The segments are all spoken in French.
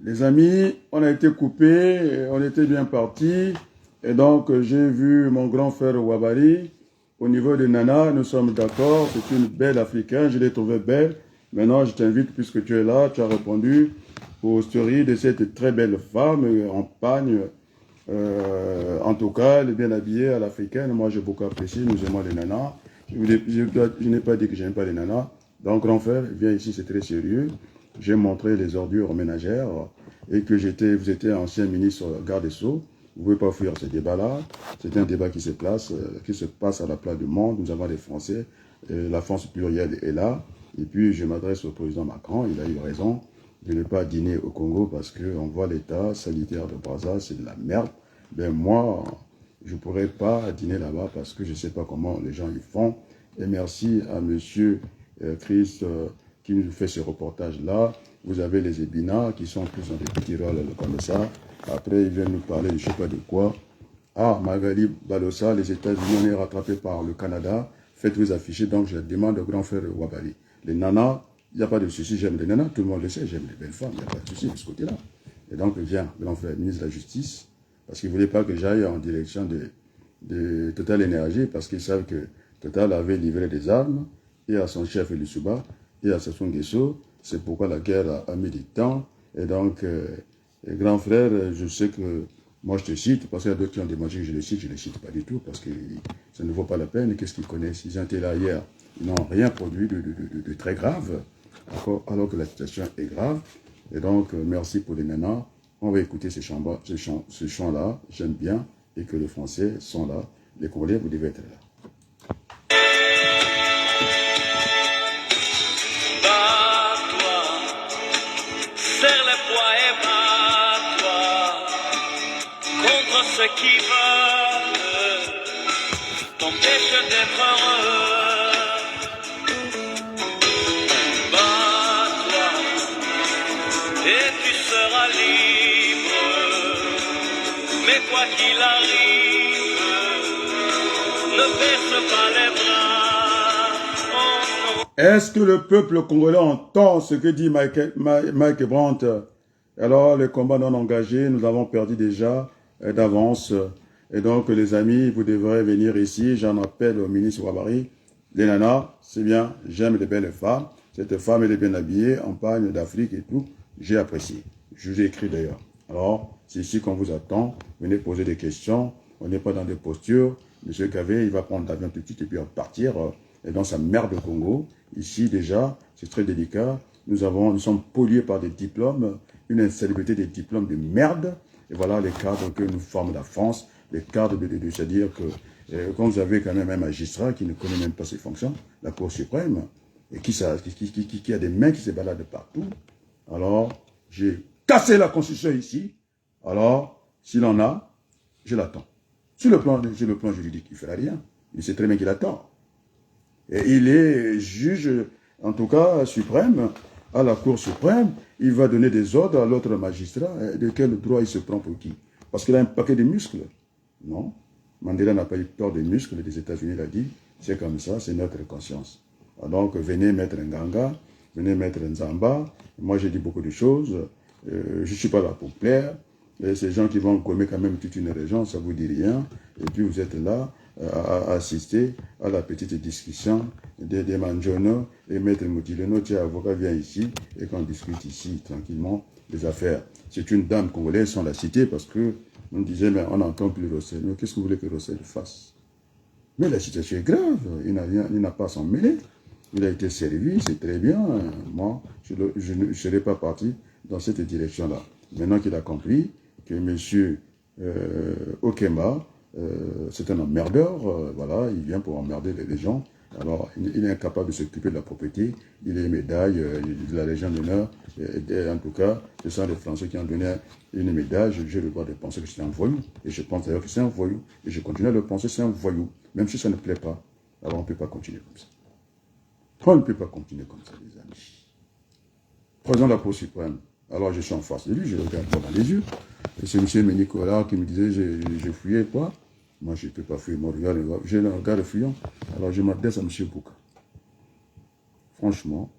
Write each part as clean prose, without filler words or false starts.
Les amis, on a été coupés, on était bien partis. Et donc, j'ai vu mon grand frère Wabari. Au niveau de Nana, nous sommes d'accord. C'est une belle africaine, je l'ai trouvée belle. Maintenant, je t'invite, puisque tu es là, tu as répondu aux stories de cette très belle femme en pagne. En tout cas, elle est bien habillée à l'africaine. Moi, j'ai beaucoup apprécié. Nous aimons les nanas. Je n'ai pas dit que j'aime pas les nanas. Donc, grand frère, viens ici, c'est très sérieux. J'ai montré les ordures ménagères et que vous étiez ancien ministre garde des Sceaux. Vous ne pouvez pas fuir ce débat-là. C'est un débat qui se passe à la place du monde. Nous avons les Français. La France plurielle est là. Et puis, je m'adresse au président Macron. Il a eu raison de ne pas dîner au Congo parce qu'on voit l'état sanitaire de Brazza, c'est de la merde. Ben moi, je ne pourrais pas dîner là-bas parce que je ne sais pas comment les gens y font. Et merci à monsieur Chris qui nous fait ce reportage-là. Vous avez les ébinards qui sont tous dans des petits rôles comme ça. Après, ils viennent nous parler de je ne sais pas de quoi. Ah, Magali Balossa, les États-Unis, on est rattrapés par le Canada. Faites-vous afficher. Donc, je demande au grand frère Wabali. Les nanas, il n'y a pas de souci, j'aime les nanas. Tout le monde le sait, j'aime les belles femmes. Il n'y a pas de souci de ce côté-là. Et donc, viens, grand frère, ministre de la Justice, parce qu'il ne voulait pas que j'aille en direction de Total Énergie, parce qu'ils savent que Total avait livré des armes, et à son chef Elisuba, et à Sassou Nguesso. C'est pourquoi la guerre a mis du temps. Et donc, grand frère, je sais que moi je te cite, parce qu'il y a d'autres qui ont demandé que je les cite pas du tout, parce que ça ne vaut pas la peine. Qu'est-ce qu'ils connaissent? Ils ont été là hier, ils n'ont rien produit de très grave, alors que la situation est grave. Et donc, merci pour les nanas. On va écouter ce chant-là, j'aime bien, et que les Français sont là. Les Congolais, vous devez être là. Ceux qui veulent t'empêcher d'être heureux, bats-toi et tu seras libre. Mais quoi qu'il arrive, ne baisse pas les bras. Oh, non. Est-ce que le peuple congolais entend ce que dit Mike Brandt? Alors, les combats non engagés, nous avons perdu déjà d'avance. Et donc, les amis, vous devrez venir ici. J'en appelle au ministre Wabari. Les nanas, c'est bien, j'aime les belles femmes. Cette femme, elle est bien habillée, en pagne d'Afrique et tout. J'ai apprécié. Je vous ai écrit d'ailleurs. Alors, c'est ici qu'on vous attend. Venez poser des questions. On n'est pas dans des postures. Monsieur Gavé, il va prendre l'avion tout de suite et puis partir. Et dans sa merde au Congo. Ici, déjà, c'est très délicat. Nous sommes pollués par des diplômes, une insalubrité des diplômes de merde. Et voilà les cadres que nous formons la France, les cadres c'est-à-dire que quand vous avez quand même un magistrat qui ne connaît même pas ses fonctions, la Cour suprême, et qui a des mains qui se baladent partout, alors j'ai cassé la Constitution ici, alors s'il en a, je l'attends. Sur le plan juridique, il ne fera rien. Il sait très bien qu'il attend. Et il est juge, en tout cas suprême, à la Cour suprême, il va donner des ordres à l'autre magistrat. De quel droit il se prend pour qui? Parce qu'il a un paquet de muscles. Non. Mandela n'a pas eu peur des muscles des États-Unis, il a dit, c'est comme ça, c'est notre conscience. Donc, venez mettre un Ganga, venez mettre un Zamba. Moi, j'ai dit beaucoup de choses. Je ne suis pas là pour plaire. Et ces gens qui vont commettre quand même toute une région, ça ne vous dit rien. Et puis, vous êtes là à assister à la petite discussion de Manjono et Maître Moutileno, tu es avocat, viens ici et qu'on discute ici tranquillement des affaires. C'est une dame congolaise sans la citer parce que on disait, mais on n'entend plus Rossel. Mais qu'est-ce que vous voulez que Rossel fasse? Mais la situation est grave, il n'a pas à s'en mêler. Il a été servi, c'est très bien. Moi, je ne serai pas parti dans cette direction-là. Maintenant qu'il a compris que M. Okemba, c'est un emmerdeur, voilà, il vient pour emmerder les gens. Alors, il est incapable de s'occuper de la propriété, il est médaille de la Légion d'honneur. En tout cas, ce sont les Français qui ont donné une médaille. J'ai le droit de penser que c'est un voyou. Et je pense d'ailleurs que c'est un voyou. Et je continue à le penser, c'est un voyou. Même si ça ne plaît pas. Alors, on ne peut pas continuer comme ça. On ne peut pas continuer comme ça, les amis. Président de la Cour suprême. Alors, je suis en face de lui, je le regarde dans les yeux. Et c'est M. Nicolas qui me disait, je fouillais quoi? Moi, je ne peux pas fouiller. Moi, j'ai le regard fuyant. Alors, je m'adresse à M. Bouka. Franchement,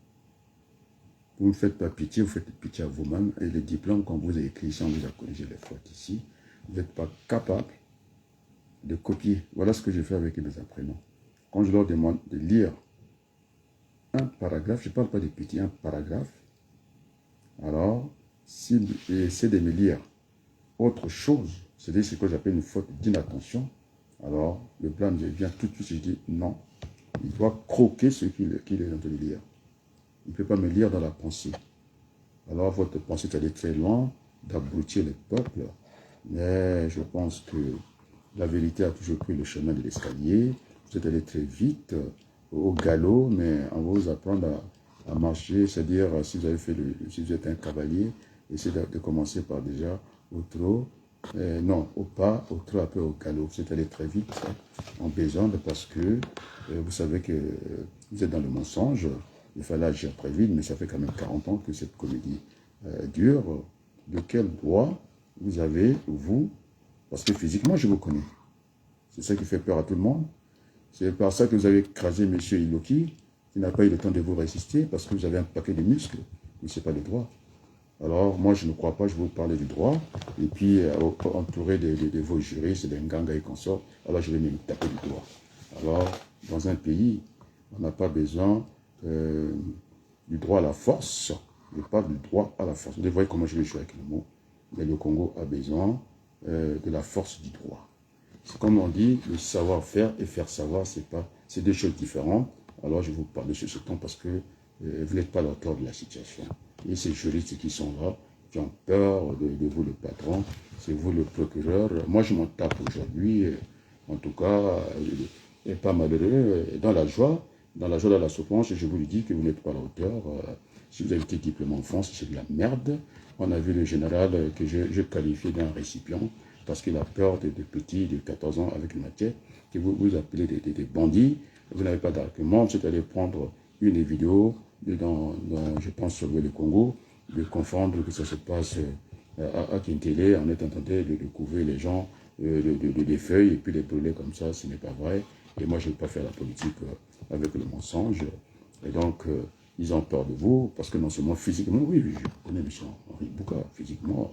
vous ne faites pas pitié, vous faites pitié à vous-même. Et les diplômes, quand vous avez écrit ici, on vous a corrigé les fautes ici. Vous n'êtes pas capable de copier. Voilà ce que j'ai fait avec mes apprenants. Quand je leur demande de lire un paragraphe, je ne parle pas de petit, un paragraphe, alors, s'ils essaient de me lire autre chose, c'est-à-dire ce que j'appelle une faute d'inattention, alors le plan vient tout de suite, je dis non, il doit croquer ce qu'il est en train de lire. Il ne peut pas me lire dans la pensée. Alors votre pensée est allée très loin d'abrutir le peuple, mais je pense que la vérité a toujours pris le chemin de l'escalier. Vous êtes allé très vite, au galop, mais on va vous apprendre à marcher, c'est-à-dire si vous avez fait si vous êtes un cavalier, essayez de commencer par déjà au trot, non, au pas, au trot, après au galop. Vous êtes allé très vite en besogne parce que vous savez que vous êtes dans le mensonge. Il fallait agir très vite, mais ça fait quand même 40 ans que cette comédie dure. De quel droit vous avez, vous, parce que physiquement, je vous connais. C'est ça qui fait peur à tout le monde. C'est par ça que vous avez écrasé M. Iloki, qui n'a pas eu le temps de vous résister, parce que vous avez un paquet de muscles, mais ce n'est pas le droit. Alors, moi, je ne crois pas, je vais vous parler du droit, et puis, entouré de vos juristes, des Nganga et consorts, alors je vais me taper du droit. Alors, dans un pays, on n'a pas besoin du droit à la force, je parle du droit à la force. Vous voyez comment je vais jouer avec le mot, mais le Congo a besoin de la force du droit. C'est comme on dit, le savoir-faire et faire savoir, c'est deux choses différentes. Alors je vous parle de ce temps parce que vous n'êtes pas l'auteur de la situation. Et ces juristes qui sont là, qui ont peur de vous le patron, c'est vous le procureur. Moi je m'en tape aujourd'hui, en tout cas, et pas malheureux, dans la joie de la souffrance, je vous le dis que vous n'êtes pas l'auteur. Si vous avez été diplômé en France, c'est de la merde. On a vu le général que je qualifiais d'un récipient, parce qu'il a peur des petits de 14 ans avec une matière, que vous appelez des bandits, vous n'avez pas d'argument, vous êtes allé prendre une vidéo, je pense sur le Congo, de confondre que ça se passe à Kintélé, on est en train de couvrir les gens des feuilles et puis les brûler comme ça, ce n'est pas vrai. Et moi, je ne vais pas faire la politique avec le mensonge. Et donc, ils ont peur de vous, parce que non seulement physiquement, oui, je connais M. Henri Bouka, physiquement,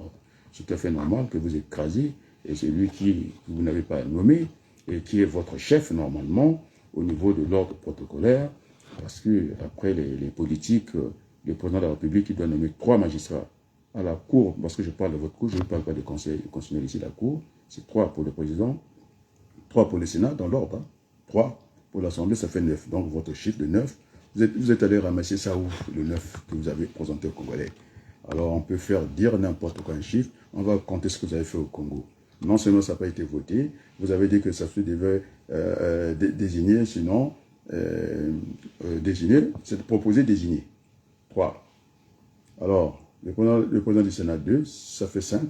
c'est tout à fait normal que vous écrasez, et c'est lui qui vous n'avez pas nommé, et qui est votre chef normalement, au niveau de l'ordre protocolaire, parce que après les politiques, le président de la République, il doit nommer 3 magistrats à la Cour, parce que je parle de votre Cour, je ne parle pas de conseil constitutionnel ici, la Cour, c'est 3 pour le président, 3 pour le Sénat, dans l'ordre, hein. 3 pour l'Assemblée, ça fait 9, donc votre chiffre de 9, vous êtes allé ramasser ça où, le 9 que vous avez présenté aux Congolais. Alors on peut faire dire n'importe quoi un chiffre, on va compter ce que vous avez fait au Congo. Non seulement ça n'a pas été voté, vous avez dit que ça se devait désigner, sinon désigner, c'est proposer désigner. 3. Alors, le président du Sénat 2, ça fait 5.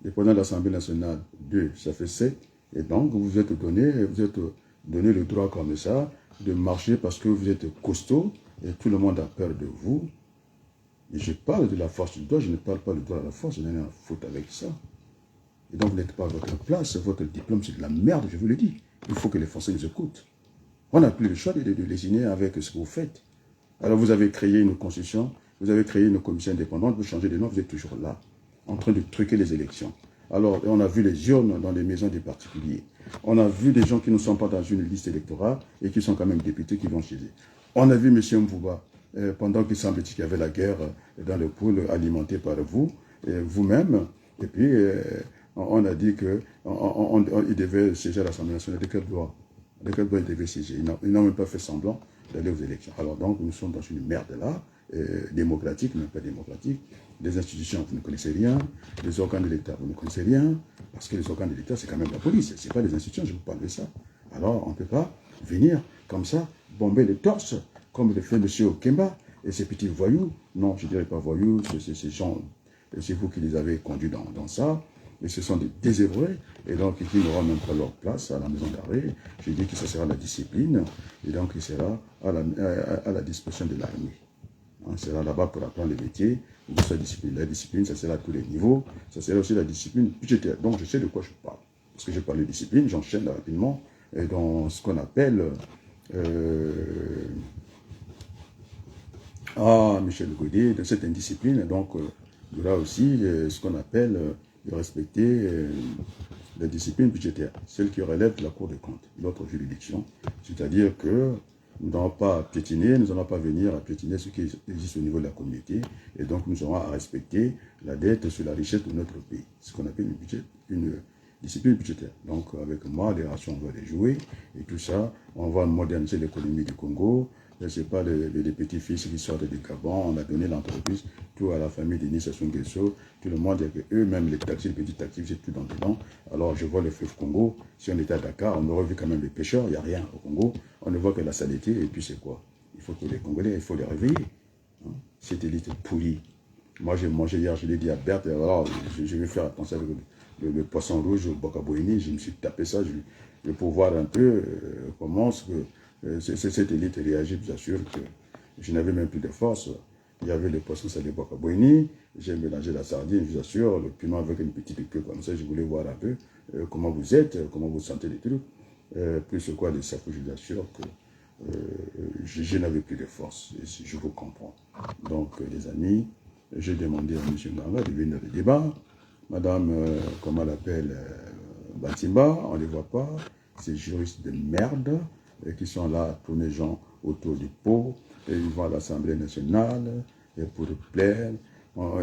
Le président de l'Assemblée nationale 2, ça fait 7. Et donc, vous êtes donné le droit comme ça de marcher parce que vous êtes costaud et tout le monde a peur de vous. Et je parle de la force du droit, je ne parle pas du droit à la force, je n'ai rien à foutre avec ça. Et donc, vous n'êtes pas à votre place, votre diplôme, c'est de la merde, je vous le dis. Il faut que les Français nous écoutent. On n'a plus le choix de désigner avec ce que vous faites. Alors, vous avez créé une constitution, vous avez créé une commission indépendante, vous changez de nom, vous êtes toujours là, en train de truquer les élections. Alors, on a vu les urnes dans les maisons des particuliers. On a vu des gens qui ne sont pas dans une liste électorale et qui sont quand même députés qui vont chez eux. On a vu M. Mvouba, pendant qu'il semblait qu'il y avait la guerre dans le pôle alimenté par vous, vous-même, et puis on a dit qu'il devait siéger à l'Assemblée nationale. De quel droit il devait siéger? Ils n'ont même pas fait semblant d'aller aux élections. Alors donc, nous sommes dans une merde là, démocratique, même pas démocratique. Les institutions, vous ne connaissez rien. Les organes de l'État, vous ne connaissez rien. Parce que les organes de l'État, c'est quand même la police. Ce n'est pas les institutions, je vous parle de ça. Alors, on ne peut pas venir comme ça, bomber les torses, comme le fait M. Okemba et ces petits voyous. Non, je ne dirais pas voyous, c'est ces gens, c'est vous qui les avez conduits dans ça. Et ce sont des désœuvrés, et donc ils n'auront même pas leur place à la maison d'arrêt. Je dis que ça sera la discipline, et donc il sera à la disposition de l'armée. On sera là-bas pour apprendre les métiers, la discipline, ça sera à tous les niveaux, ça sera aussi la discipline budgétaire. Donc je sais de quoi je parle. Parce que je parle de discipline, j'enchaîne rapidement, et dans ce qu'on appelle à Michel Godet de cette indiscipline. Donc, il y aura aussi ce qu'on appelle de respecter la discipline budgétaire, celle qui relève de la Cour des comptes, notre juridiction. C'est-à-dire que nous n'allons pas piétiner, nous n'allons pas venir à piétiner ce qui existe au niveau de la communauté. Et donc, nous aurons à respecter la dette sur la richesse de notre pays. Ce qu'on appelle une discipline budgétaire. Donc, avec moi, les rations, on va les jouer. Et tout ça, on va moderniser l'économie du Congo. Ce n'est pas les petits-fils qui sortent du Gabon. On a donné l'entreprise, tout à la famille Denis Sassou Nguesso. Tout le monde, eux-mêmes, les taxis, les petits taxis, c'est tout dans dedans. Alors, je vois le fleuve Congo. Si on était à Dakar, on aurait vu quand même les pêcheurs. Il n'y a rien au Congo. On ne voit que la saleté. Et puis, c'est quoi? Il faut que les Congolais, il faut les réveiller. Hein? Cette élite pourrie. Moi, j'ai mangé hier, je l'ai dit à Berthe. Alors, je vais faire attention avec le poisson rouge au Bokaboini. Je me suis tapé ça. Je vais pour voir un peu comment cette élite réagit. Je vous assure que je n'avais même plus de force. Il y avait le poisson salé Bokaboini. J'ai mélangé la sardine, je vous assure, le piment avec une petite queue comme ça. Je voulais voir un peu comment vous êtes, comment vous sentez les trucs. Plus quoi, les sapos, je vous assure que je n'avais plus de force. Et je vous comprends. Donc, les amis, j'ai demandé à M. Nganga de venir au débat. Madame, comment elle appelle, Batimba, on ne les voit pas. Ces juristes de merde qui sont là à tourner les gens autour du pot. Et ils vont à l'Assemblée nationale et pour plaire.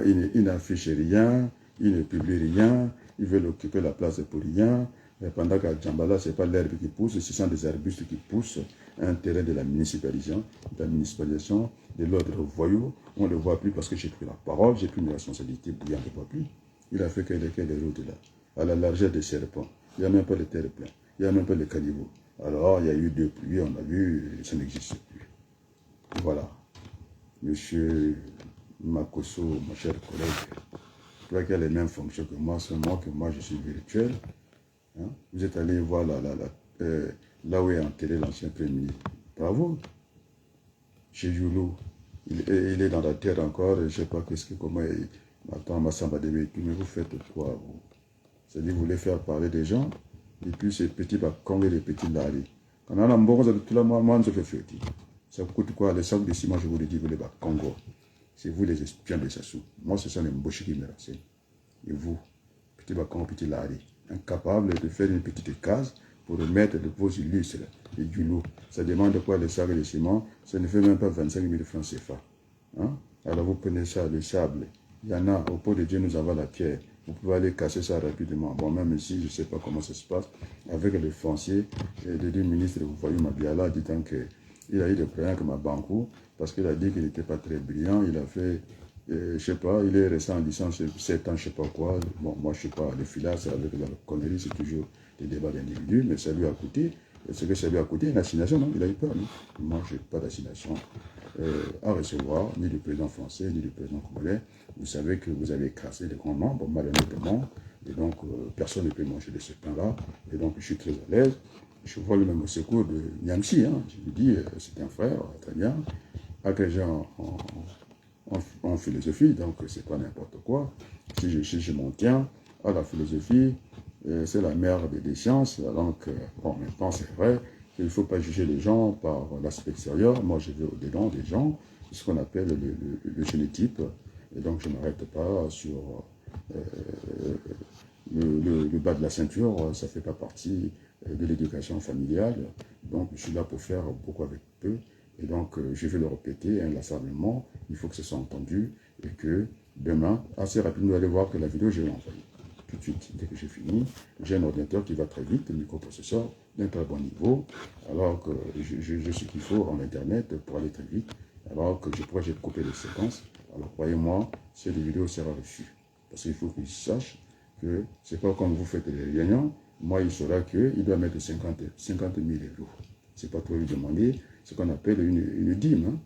Ils n'affichent rien, ils ne publient rien, ils veulent occuper la place pour rien. Et pendant qu'à Djambala, ce n'est pas l'herbe qui pousse, ce sont des arbustes qui poussent à un terrain de la municipalisation de l'ordre voyou. On ne le voit plus parce que j'ai pris la parole, j'ai pris mes responsabilités, bouillant ne le voit plus. Il a fait que les routes là, à la largeur des serpents. Il n'y a même pas de terre pleine, il n'y a même pas de caniveau. Alors, il y a eu 2 pluies, on a vu, ça n'existe plus. Voilà. Monsieur Makosso, mon cher collègue, toi qui as les mêmes fonctions que moi, seulement que moi je suis virtuel. Hein? Vous êtes allé voir là où est enterré l'ancien Premier ministre. Bravo. Chez Joulou, il est dans la terre encore, je ne sais pas comment il... Attends, Massamba Débé, mais vous faites quoi, vous? C'est-à-dire, vous voulez faire parler des gens, et puis ces petits bakong et les petits lari. Quand on a un bon, tout le monde se fait fêter. Ça coûte quoi? Les sacs de ciment, je vous le dis, vous les bakongos. C'est vous les espions de Sassou. Moi, ce sont les mbouchis qui me renseignent. Et vous, petit bakong, petit lari, incapable de faire une petite case pour remettre de vos illustres et du loup. Ça demande quoi, les sacs de ciment? Ça ne fait même pas 25 000 francs CFA. Hein? Alors vous prenez ça, le sable. Il y en a, au pot de Dieu, nous avons la pierre. Vous pouvez aller casser ça rapidement. Bon, même ici, je ne sais pas comment ça se passe. Avec le foncier, le ministre, vous voyez, Mabiala, disant qu'il a eu des problèmes avec Mabankou, parce qu'il a dit qu'il n'était pas très brillant. Il a fait, je ne sais pas, il est resté en licence 7 ans, je ne sais pas quoi. Bon, moi, je ne sais pas, le filage, avec la connerie, c'est toujours des débats d'individus, mais ça lui a coûté. Ce que ça lui a coûté, une assignation, non? Il a eu peur, non? Moi, je n'ai pas d'assignation à recevoir, ni du président français, ni du président congolais. Vous savez que vous avez écrasé les grands membres, malhonnêtement, et donc personne ne peut manger de ce pain-là, et donc je suis très à l'aise. Je vois le même au secours de Nyangsi, hein. Je lui dis, c'est un frère, très bien, agrégé en philosophie, donc c'est pas n'importe quoi. Si je m'en tiens à la philosophie, c'est la mère des sciences, donc bon, maintenant c'est vrai qu'il ne faut pas juger les gens par l'aspect extérieur. Moi je vais au-dedans des gens, ce qu'on appelle le génotype, et donc je ne m'arrête pas sur le bas de la ceinture, ça ne fait pas partie de l'éducation familiale, donc je suis là pour faire beaucoup avec peu, et donc je vais le répéter inlassablement, il faut que ce soit entendu, et que demain, assez rapidement, vous allez voir que la vidéo, je vais l'envoyer. Tout de suite, dès que j'ai fini, j'ai un ordinateur qui va très vite, un microprocesseur d'un très bon niveau, alors que je sais qu'il faut en internet pour aller très vite, alors que j'ai coupé les séquences. Alors croyez-moi, cette vidéo sera reçue. Parce qu'il faut qu'il sache que c'est pas comme vous faites les réunions, moi il saura qu'il doit mettre 50 000 euros. C'est pas trop lui demander ce qu'on appelle une dîme. Hein?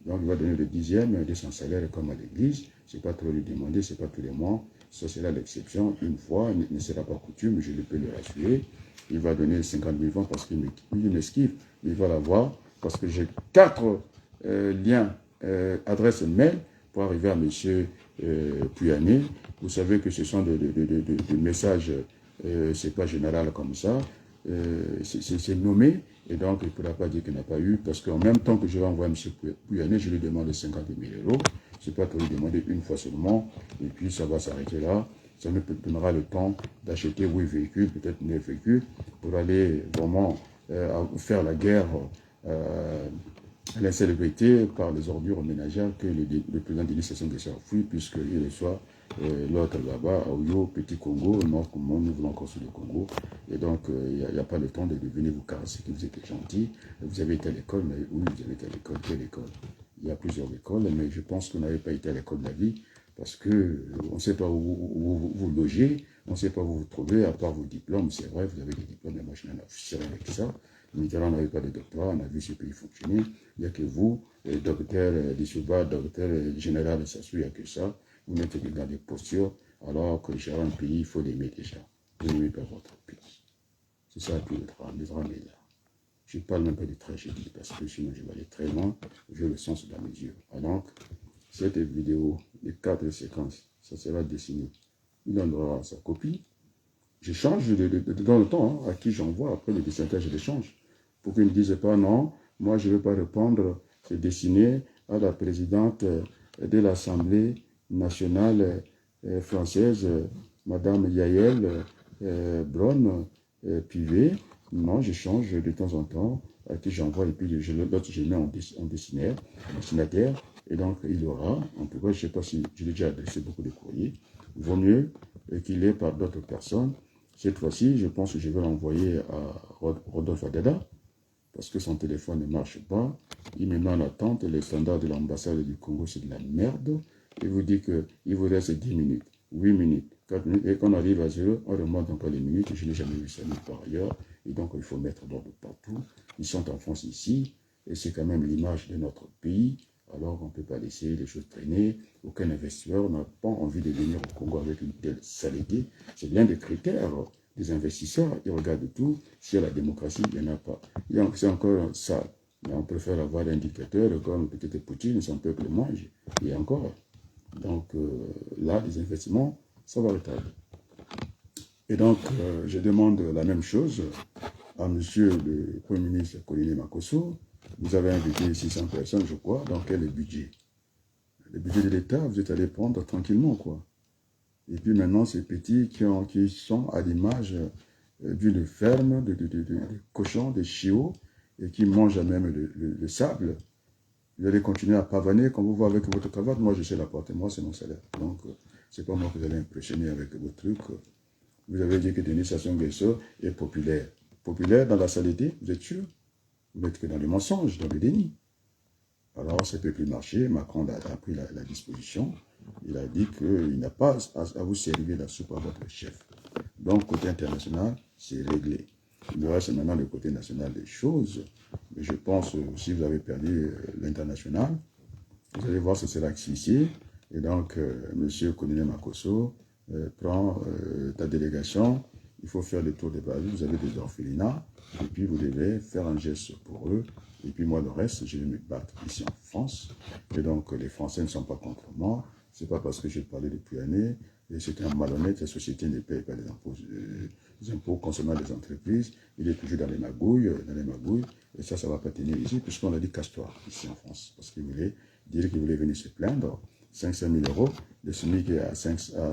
Donc il va donner le 10e de son salaire comme à l'église. C'est pas trop lui demander, c'est pas tous les mois. Ça sera l'exception. Une fois, il ne sera pas coutume, je peux le rassurer. Il va donner 50 000 francs parce qu'il m'esquive. Il va l'avoir parce que j'ai 4 liens, adresses mail pour arriver à M. Puyané. Vous savez que ce sont des messages, c'est pas général comme ça. C'est nommé Et donc, il ne pourra pas dire qu'il n'a pas eu, parce qu'en même temps que je vais envoyer M. Pouyanné, je lui demande 50 000 euros. Je ne peux pas te lui demander une fois seulement, et puis ça va s'arrêter là. Ça me donnera le temps d'acheter 8 véhicules, peut-être 9 véhicules, pour aller vraiment faire la guerre à l'insalubrité par les ordures ménagères que le président Denis Sassou Nguesso a fui, puisqu'il reçoit l'autre là-bas, à Oyo, Petit Congo, Nord Congo, nous voulons construire le Congo. Et donc, il n'y a pas le temps de venir vous caresser que vous êtes gentil. Vous avez été à l'école, mais oui, vous avez été à l'école. Quelle école? Il y a plusieurs écoles, mais je pense que vous n'avez pas été à l'école de la vie, parce qu'on ne sait pas où vous logez, on ne sait pas où vous vous trouvez, à part vos diplômes. C'est vrai, vous avez des diplômes, mais moi je n'en ai rien avec ça. Mitterrand n'avait pas de doctorat, on a vu ce pays fonctionner. Il n'y a que vous, docteur Dissouba, docteur général de Sassou, il n'y a que ça. Vous n'êtes que dans des postures, alors que gérer un pays, il faut l'aimer déjà. Vous n'aimez pas votre pays. C'est ça tout le drame est là. Je ne parle même pas de tragédie, parce que sinon je vais aller très loin, j'ai le sens dans mes yeux. Alors, cette vidéo, les 4 séquences, ça sera dessiné. Il en aura sa copie. Je change dans le temps, à qui j'envoie, après le dessinage, je les change. Pour qu'ils ne disent pas non, moi je ne veux pas répondre, c'est dessiné à la présidente de l'Assemblée nationale française, Madame Yael Braun-Pivet. Non, je change de temps en temps, à qui j'envoie, et puis l'autre je mets en destinataire, et donc il aura, en tout cas, je ne sais pas si je l'ai déjà adressé beaucoup de courriers, vaut mieux qu'il ait par d'autres personnes. Cette fois-ci, je pense que je vais l'envoyer à Rodolphe Adada, parce que son téléphone ne marche pas. Il me met en attente, les standards de l'ambassade du Congo, c'est de la merde. Il vous dit qu'il vous reste 10 minutes, 8 minutes, 4 minutes, et quand on arrive à 0, on remonte encore les minutes. Je n'ai jamais vu ça nulle part ailleurs, et donc il faut mettre l'ordre partout. Ils sont en France ici, et c'est quand même l'image de notre pays. Alors on ne peut pas laisser les choses traîner. Aucun investisseur n'a pas envie de venir au Congo avec une telle saleté. C'est l'un des critères des investisseurs. Ils regardent tout. S'il y a la démocratie, il n'y en a pas. C'est encore ça. Mais on préfère avoir un dictateur comme peut-être Poutine, son peuple mange. Et encore. Donc là, les investissements, ça va retarder. Et donc, je demande la même chose à monsieur le Premier ministre Colin Makosso. Vous avez invité 600 personnes, je crois. Dans quel est le budget? Le budget de l'État, vous êtes allé prendre tranquillement, quoi. Et puis maintenant, ces petits qui sont à l'image d'une ferme, de cochons, de chiots, et qui mangent même le sable, vous allez continuer à pavaner, comme vous voyez avec votre cravate. Moi, je sais la porter, moi, c'est mon salaire. Donc, c'est pas moi que vous allez impressionner avec vos trucs. Vous avez dit que Denis Sassou Nguesso est populaire. Populaire dans la saleté, vous êtes sûr? Vous n'êtes que dans les mensonges, dans le déni. Alors, ça ne peut plus marcher. Macron a pris la disposition. Il a dit qu'il n'a pas à vous servir la soupe à votre chef. Donc, côté international, c'est réglé. Il me reste maintenant le côté national des choses. Mais je pense, si vous avez perdu l'international, vous allez voir, ce sera ici. Et donc, M. Colin Makosso prend ta délégation. Il faut faire le tour des bases. Vous avez des orphelinats. Et puis, vous devez faire un geste pour eux. Et puis, moi, le reste, je vais me battre ici en France. Et donc, les Français ne sont pas contre moi. Ce n'est pas parce que j'ai parlé depuis années. Et c'est un malhonnête. La société ne paye pas les impôts concernant les entreprises. Il est toujours dans les magouilles. Et ça ne va pas tenir ici, puisqu'on a dit casse-toi ici en France. Parce qu'il voulait dire qu'il voulait venir se plaindre. 500 000 euros, le SMIC est à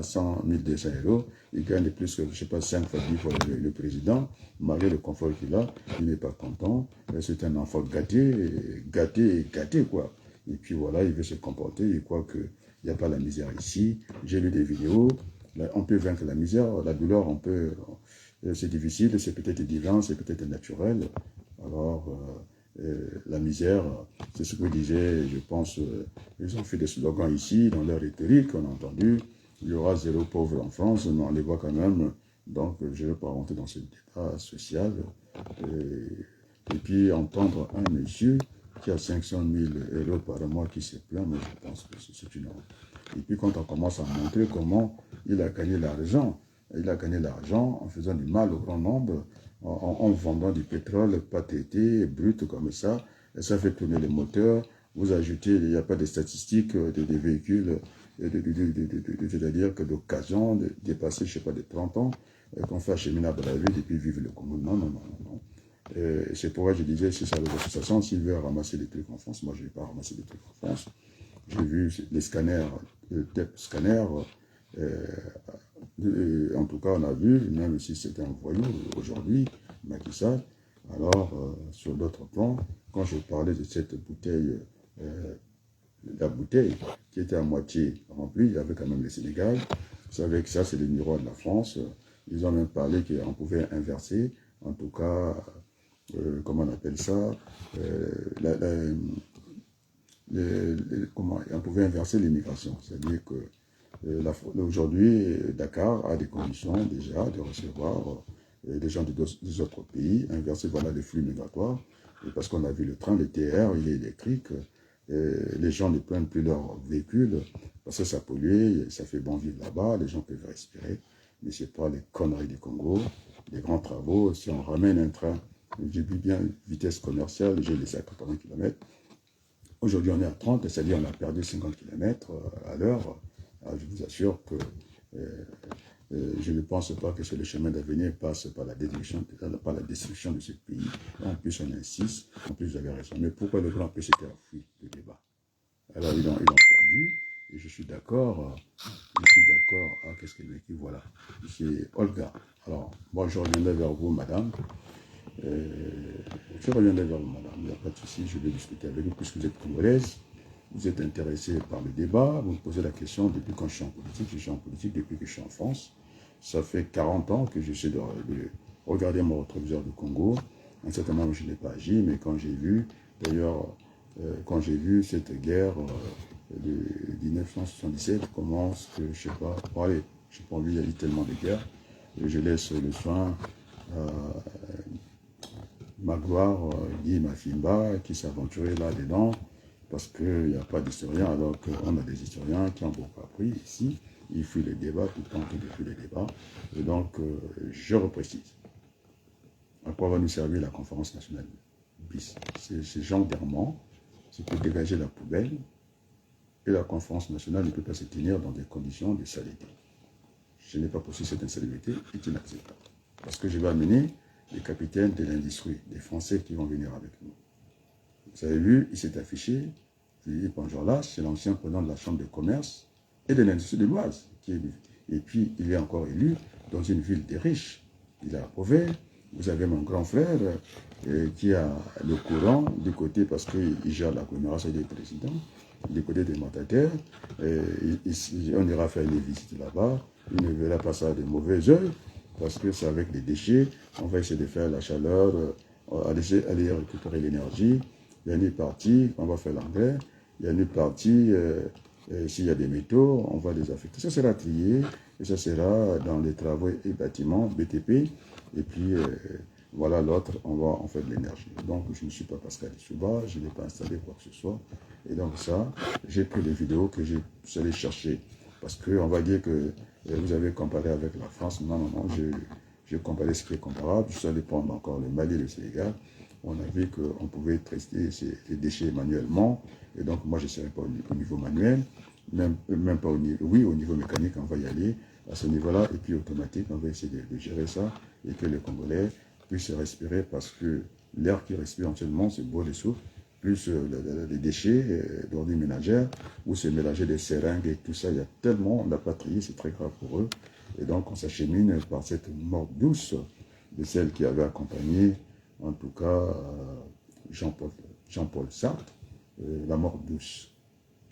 100 200 euros, il gagne plus que, je ne sais pas, 5 fois 10 fois le président, malgré le confort qu'il a, il n'est pas content, c'est un enfant gâté, quoi. Et puis voilà, il veut se comporter, il croit qu'il n'y a pas la misère ici. J'ai lu des vidéos, on peut vaincre la misère, la douleur, c'est difficile, c'est peut-être divin, c'est peut-être naturel. Alors, la misère, c'est ce que disait, je pense, ils ont fait des slogans ici, dans leur rhétorique, on a entendu, il y aura 0 pauvre en France, mais on les voit quand même, donc je ne vais pas rentrer dans ce débat social, et puis entendre un monsieur qui a 500 000 euros par mois qui se plaint, mais je pense que c'est une honte. Et puis quand on commence à montrer comment il a gagné l'argent en faisant du mal au grand nombre, en vendant du pétrole pas traité, brut comme ça, et ça fait tourner les moteurs. Vous ajoutez, il n'y a pas de statistiques des véhicules, c'est-à-dire que d'occasion de dépasser, je ne sais pas, de 30 ans, qu'on fait acheminer à la ville et puis vivre le Congo. Non. C'est pourquoi je disais, si ça les associations, s'ils veulent ramasser des trucs en France, moi je ne vais pas ramasser des trucs en France. J'ai vu les scanners, le TEP scanner, en tout cas on a vu, même si c'était un voyou aujourd'hui, Macky Sall, alors sur d'autres plans, quand je parlais de cette bouteille, la bouteille qui était à moitié remplie, il y avait quand même le Sénégal, vous savez que ça c'est le miroir de la France, ils ont même parlé qu'on pouvait inverser, en tout cas, comment on appelle ça, comment on pouvait inverser l'immigration, c'est-à-dire que aujourd'hui, Dakar a des conditions déjà de recevoir des gens des autres pays, inverser voilà les flux migratoires, et parce qu'on a vu le train, le TR, il est électrique, les gens ne prennent plus leur véhicule, parce que ça pollue, ça fait bon vivre là-bas, les gens peuvent respirer, mais c'est pas les conneries du Congo, les grands travaux, si on ramène un train, j'ai vu bien vitesse commerciale, j'ai laissé à 80 km, aujourd'hui on est à 30, c'est-à-dire on a perdu 50 km à l'heure. Je vous assure que je ne pense pas que c'est le chemin d'avenir passe par la destruction de ce pays. En plus, on insiste. En plus, vous avez raison. Mais pourquoi le grand PC a fui le débat? Alors, ils l'ont perdu. Et je suis d'accord. Ah, qu'est-ce qu'elle écrit? Voilà. C'est Olga. Alors, moi, je reviendrai vers vous, madame. Je reviendrai vers vous, madame. Il n'y a pas de souci. Je vais discuter avec vous puisque vous êtes congolaise. Vous êtes intéressé par le débat, vous me posez la question depuis quand je suis en politique. Je suis en politique depuis que je suis en France. Ça fait 40 ans que j'essaie de regarder mon rétroviseur du Congo. À un certain moment, je n'ai pas agi, mais quand j'ai vu, d'ailleurs, quand j'ai vu cette guerre de 1977, comment que, je ne sais pas, bon, allez, je n'ai pas envie d'aller tellement de guerres, je laisse le soin à Magloire, Guy Mafimba, qui s'aventurait là-dedans, parce qu'il n'y a pas d'historiens, alors qu'on a des historiens qui ont beaucoup appris ici. Ils fuient les débats, tout le temps qu'ils fuient les débats. Et donc, je reprécise. À quoi va nous servir la conférence nationale bis? C'est gendarment, c'est pour dégager la poubelle, et la conférence nationale ne peut pas se tenir dans des conditions de saleté. Je n'ai pas possible, cette insalubrité est inacceptable. Parce que je vais amener les capitaines de l'industrie, des Français qui vont venir avec nous. Vous avez vu, il s'est affiché, Philippe Enjolras, c'est l'ancien président de la Chambre de commerce et de l'industrie de l'Oise. Et puis, il est encore élu dans une ville des riches. Il a approuvé. Vous avez mon grand frère qui a le courant du côté, parce qu'il gère l'agglomération des présidents, du côté des mandataires. On ira faire des visites là-bas. Il ne verra pas ça de mauvais oeil, parce que c'est avec les déchets. On va essayer de faire la chaleur, aller récupérer l'énergie. Il y a une partie, on va faire l'engrais. Il y a une partie, s'il y a des métaux, on va les affecter. Ça sera trié, et ça sera dans les travaux et bâtiments, BTP. Et puis, voilà l'autre, on va en faire de l'énergie. Donc, je ne suis pas Pascal Issouba, je n'ai pas installé quoi que ce soit. Et donc ça, j'ai pris les vidéos que j'ai allé chercher. Parce qu'on va dire que vous avez comparé avec la France. Non, j'ai comparé ce qui est comparable. Je suis allé prendre encore le Mali et le Sénégal. On a vu qu'on pouvait traiter ces déchets manuellement. Et donc, moi, je ne serai pas au niveau manuel, même pas au niveau... Oui, au niveau mécanique, on va y aller à ce niveau-là. Et puis, automatique, on va essayer de gérer ça et que les Congolais puissent respirer, parce que l'air qu'ils respirent actuellement, c'est beau les souffles, plus les déchets d'ordures ménagères, où c'est mélangé des seringues et tout ça. Il y a tellement, on n'a pas trié, c'est très grave pour eux. Et donc, on s'achemine par cette mort douce de celle qui avait accompagné, en tout cas, Jean-Paul Sartre, la mort douce.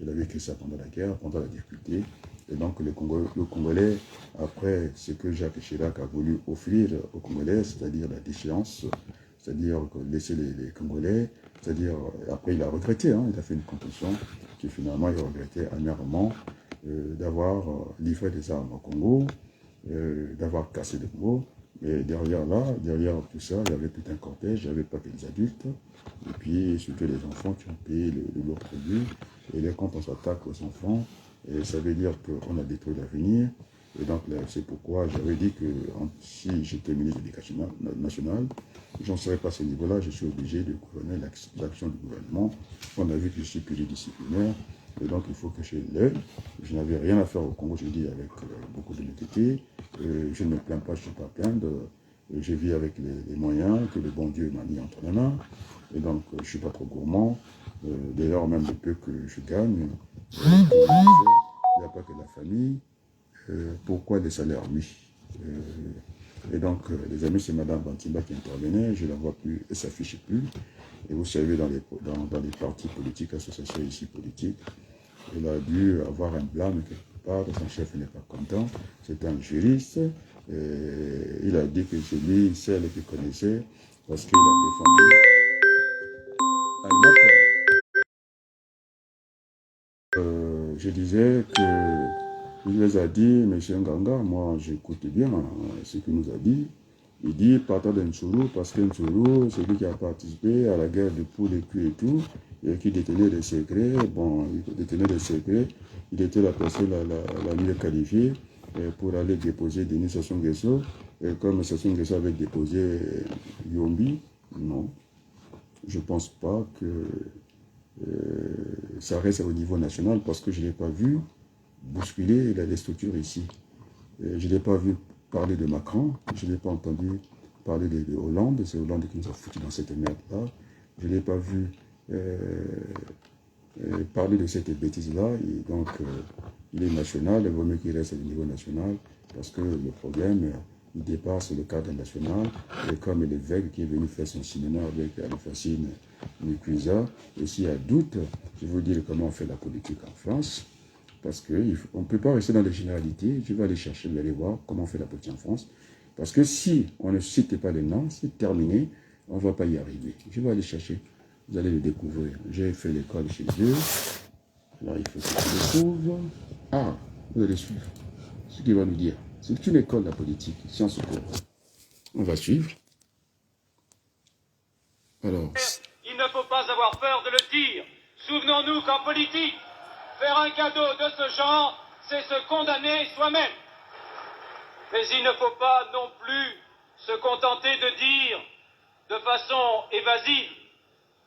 Il avait écrit ça pendant la guerre, pendant la difficulté. Et donc, le Congolais, après ce que Jacques Chirac a voulu offrir aux Congolais, c'est-à-dire la déchéance, c'est-à-dire laisser les Congolais, c'est-à-dire, après il a regretté, hein, il a fait une conclusion qui finalement il regrettait amèrement d'avoir livré des armes au Congo, d'avoir cassé le Congo. Et derrière tout ça, il y avait tout un cortège, il n'y avait pas que les adultes, et puis surtout les enfants qui ont payé le lourd produit. Et là, quand on s'attaque aux enfants, ça veut dire qu'on a détruit l'avenir. Et donc, c'est pourquoi j'avais dit que si j'étais ministre de l'Éducation nationale, je n'en serais pas à ce niveau-là, je suis obligé de gouverner l'action du gouvernement. On a vu que je suis pluridisciplinaire, et donc il faut que j'ai l'œil. Je n'avais rien à faire au Congo, je dis avec beaucoup d'honnêteté. Je ne me plains pas, je ne suis pas plaindre. je vis avec les moyens que le bon Dieu m'a mis entre les mains. Et donc, je ne suis pas trop gourmand. D'ailleurs, même le peu que je gagne, il n'y a pas que la famille. Pourquoi les salaires? Oui. Et donc, les amis, c'est Mme Bantimba qui intervenait. Je ne la vois plus, elle ne s'affiche plus. Et vous savez, dans les partis politiques, associations ici politiques, elle a dû avoir un blâme quelque part, son chef n'est pas content. C'est un juriste. Il a dit que c'est lui, celle qui connaissait, parce qu'il a défendu un appel. Je disais que il les a dit, M. Nganga, moi j'écoute bien ce qu'il nous a dit. Il dit, partant de Ntsourou, parce que Ntsourou, c'est lui qui a participé à la guerre de Poul et Cul et tout, et qui détenait des secrets. Bon, il détenait des secrets. Il était la personne la mieux qualifiée pour aller déposer Denis Sassou Nguesso. Et comme Sassou Nguesso avait déposé Yombi, non, je ne pense pas que ça reste au niveau national, parce que je ne l'ai pas vu bousculer les structures ici. Je ne l'ai pas vu parler de Macron, je n'ai pas entendu parler de Hollande, c'est Hollande qui nous a foutu dans cette merde-là. Je ne l'ai pas vu parler de cette bêtise-là, et donc il est national, il vaut mieux qu'il reste au niveau national, parce que le problème, il dépasse le cadre national, et comme l'évêque qui est venu faire son séminaire avec Alphonsine Mikuisa, et s'il y a doute, je vais vous dire comment on fait la politique en France, parce qu'on ne peut pas rester dans les généralités. Je vais aller chercher, vous allez voir comment on fait la politique en France. Parce que si on ne cite pas les noms, c'est terminé, on ne va pas y arriver. Je vais aller chercher, vous allez le découvrir. J'ai fait l'école chez eux. Alors il faut que je découvre. Ah, vous allez suivre ce qu'il va nous dire. C'est une école, la politique, sciences co. On va suivre. Alors. Il ne faut pas avoir peur de le dire. Souvenons-nous qu'en politique, faire un cadeau de ce genre, c'est se condamner soi-même. Mais il ne faut pas non plus se contenter de dire de façon évasive,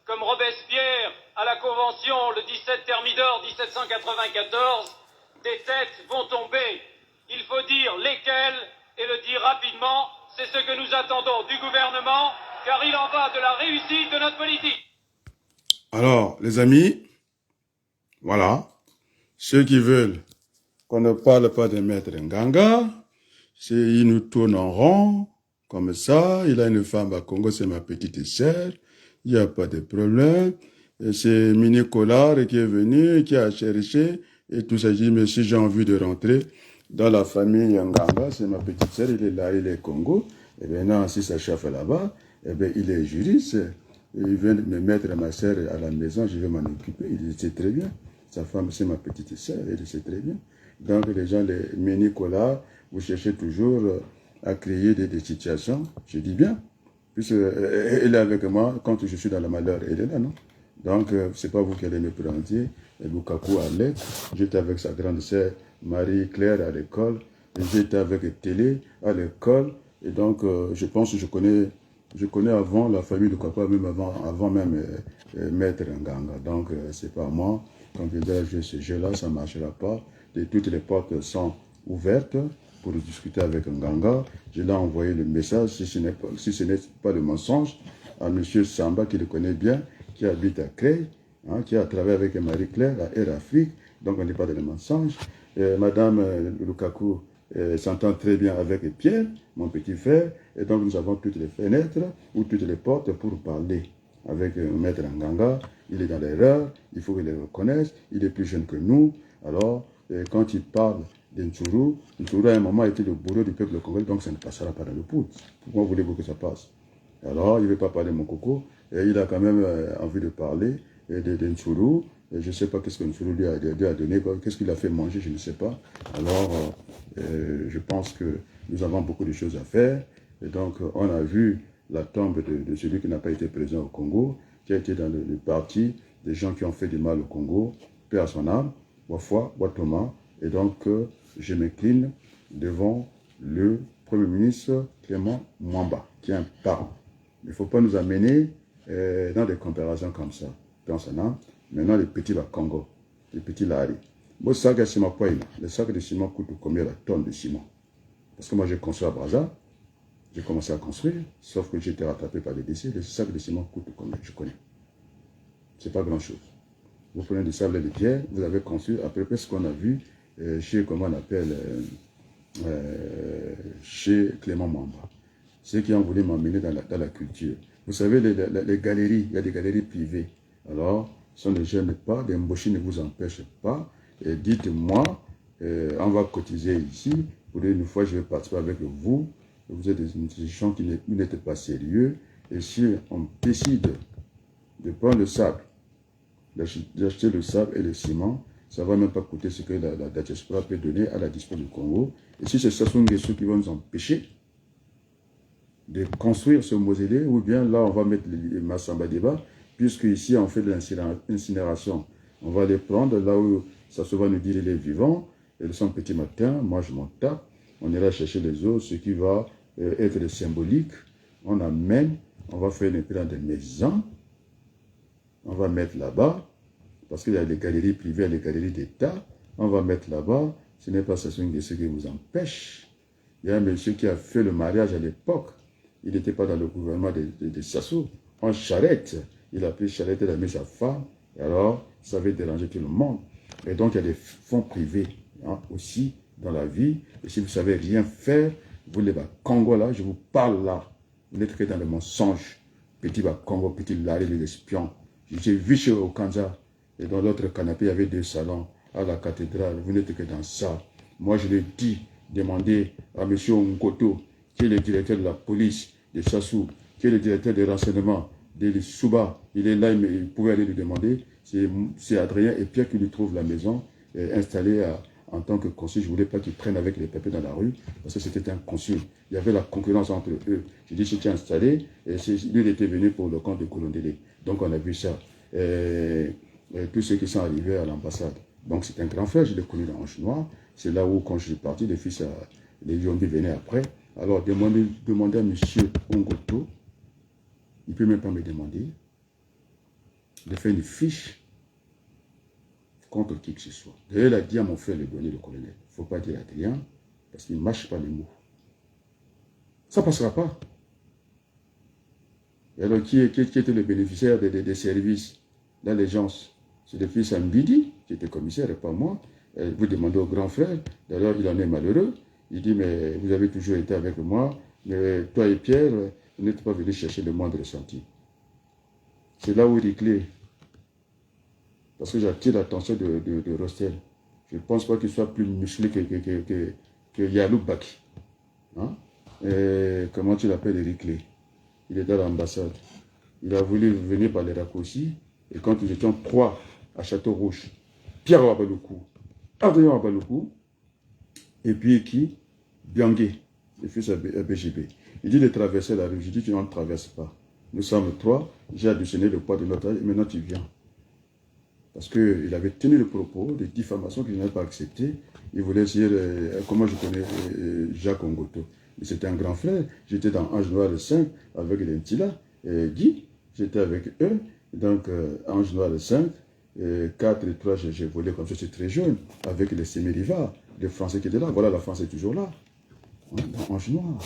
comme Robespierre à la Convention le 17 Thermidor 1794, des têtes vont tomber. Il faut dire lesquelles et le dire rapidement. C'est ce que nous attendons du gouvernement, car il en va de la réussite de notre politique. Alors, les amis, voilà. Ceux qui veulent qu'on ne parle pas de Maître Nganga, ils nous tournent en rond, comme ça. Il a une femme à Congo, c'est ma petite sœur. Il n'y a pas de problème. C'est Mini Collard qui est venu, qui a cherché, et tout ça. Je dis, mais si j'ai envie de rentrer dans la famille Nganga, c'est ma petite sœur, il est là, il est Congo. Et bien non, si ça chauffe là-bas, eh bien, il est juriste. Il vient de me mettre ma sœur à la maison, je vais m'en occuper. Il dit, c'est très bien. Sa femme, c'est ma petite sœur, elle sait très bien. Donc, les gens, les mini-collars, vous cherchez toujours à créer des situations. Je dis bien. Puisqu'elle est avec moi, quand je suis dans le malheur, elle est là, non? Donc, c'est pas vous qui allez me présenter. Lukaku allait. J'étais avec sa grande sœur, Marie-Claire, à l'école. J'étais avec Télé à l'école. Et donc, je pense que je connais avant la famille de Lukaku, même avant même Maître Nganga. Donc, c'est pas moi. Quand je vais jouer ce jeu-là, ça ne marchera pas. Et toutes les portes sont ouvertes pour discuter avec Nganga. Je l'ai envoyé le message, si ce n'est pas le mensonge, à M. Samba, qui le connaît bien, qui habite à Creil, hein, qui a travaillé avec Marie-Claire à Air Afrique. Donc, on n'est pas dans le mensonge. Madame Lukaku s'entend très bien avec Pierre, mon petit frère. Et donc, nous avons toutes les fenêtres ou toutes les portes pour parler avec Maître Nganga. Il est dans l'erreur, il faut qu'il le reconnaisse, il est plus jeune que nous. Alors, quand il parle de Ntsourou à un moment était le bourreau du peuple congolais, donc ça ne passera pas dans le poudre. Pourquoi voulez-vous que ça passe? Alors, il ne veut pas parler de mon coco, et il a quand même envie de parler de Ntsourou. Je ne sais pas qu'est-ce que Ntsourou lui a donné, qu'est-ce qu'il a fait manger, je ne sais pas. Alors, je pense que nous avons beaucoup de choses à faire. Et donc, on a vu la tombe de celui qui n'a pas été présent au Congo, qui a été dans le parti des gens qui ont fait du mal au Congo, paix à son âme, Wafwa, Watoma. Et donc, je m'incline devant le Premier ministre Clément Mwamba, qui est un parent. Il ne faut pas nous amener dans des comparaisons comme ça. Paix à son âme. Maintenant, les petits Congo, les petits Lari. Moi, le sac de ciment coûte combien la tonne de ciment? Parce que moi, j'ai construit à Brazza. J'ai commencé à construire, sauf que j'ai été rattrapé par des décès. Le sac de ciment coûte combien? Je connais. Ce n'est pas grand-chose. Vous prenez du sable et des pierres, vous avez construit à peu près ce qu'on a vu chez, comment on appelle, chez Clément Mamba. Ceux qui ont voulu m'emmener dans la culture. Vous savez, les galeries, il y a des galeries privées. Alors, ça ne gêne pas, des embauchés ne vous empêchent pas. Dites-moi, on va cotiser ici. Pour une fois, je vais participer avec vous. Vous êtes des gens qui n'êtes pas sérieux. Et si on décide de prendre le sable, d'acheter le sable et le ciment, ça ne va même pas coûter ce que la diaspora peut donner à la diaspora du Congo. Et si c'est Sassou Nguesso qui va nous empêcher de construire ce mausolée, ou bien là on va mettre le Massamba Débat, puisque ici on fait de l'incinération. On va les prendre là où Sassou va nous dire il est vivant, et le son petit matin, moi je m'en tape, on ira chercher les eaux, ce qui va être symbolique. On amène, on va faire une grande maison, on va mettre là-bas, parce qu'il y a des galeries privées, il y a des galeries d'État, on va mettre là-bas, ce n'est pas Sassou Nguesso qui vous empêche. Il y a un monsieur qui a fait le mariage à l'époque, il n'était pas dans le gouvernement de Sassou, en charrette, il a pris charrette, il a mis sa femme, et alors ça avait dérangé tout le monde. Et donc il y a des fonds privés aussi dans la vie, et si vous ne savez rien faire, vous les Congo là, je vous parle là, vous n'êtes que dans le mensonge, petit Congo, petit Larry, les espions. J'ai vu chez Okanza, et dans l'autre canapé, il y avait 2 salons à la cathédrale. Vous n'êtes que dans ça. Moi, je l'ai dit, demandez à M. Ngoto, qui est le directeur de la police de Sassou, qui est le directeur des renseignements de Souba. Il est là, il pouvait aller lui demander. C'est Adrien et Pierre qui lui trouvent la maison installée en tant que consul. Je ne voulais pas qu'il prenne avec les papiers dans la rue, parce que c'était un consul. Il y avait la concurrence entre eux. J'ai dit, j'étais installé, et lui, il était venu pour le compte de Kolondélé. Donc, on a vu ça. Tous ceux qui sont arrivés à l'ambassade. Donc, c'est un grand frère, je l'ai connu dans Ange Noir. C'est là où, quand je suis parti, les Yombi venaient après. Alors, demandez à M. Ongoto, il ne peut même pas me demander de faire une fiche contre qui que ce soit. D'ailleurs, il a dit à mon frère, le douanier, le colonel, il ne faut pas dire Adrien, parce qu'il ne mâche pas les mots. Ça ne passera pas. Et alors, qui était le bénéficiaire des services d'allégeance? C'est le fils Mbidi, qui était commissaire, et pas moi. Vous demandez au grand frère, d'ailleurs, il en est malheureux. Il dit, mais vous avez toujours été avec moi, mais toi et Pierre, vous n'êtes pas venus chercher le moindre centime. C'est là où il est clé. Parce que j'attire l'attention de Rostel. Je ne pense pas qu'il soit plus musclé que Yalou Baki. Hein? Comment tu l'appelles, Eric Clé? Il est dans l'ambassade. Il a voulu venir par les raccourcis. Et quand nous étions 3 à Château-Rouge, Pierre Wabaloukou, Adrien Wabaloukou, et puis qui? Biangué, le fils à BGB. Il dit de traverser la rue. Je dis, tu n'en traverses pas. Nous sommes 3, j'ai additionné le poids de notre âge, et maintenant tu viens. Parce qu'il avait tenu le propos de diffamation qu'il n'avait pas accepté. Il voulait essayer, comment je connais Jacques Ongoto. Mais c'était un grand frère. J'étais dans Ange Noir le 5 avec les Ntila et Guy. J'étais avec eux. Donc, Ange Noir le 5, 4 et 3, j'ai volé comme ça, j'étais très jeune, avec les Sémériva, les Français qui étaient là. Voilà, la France est toujours là. Dans Ange Noir.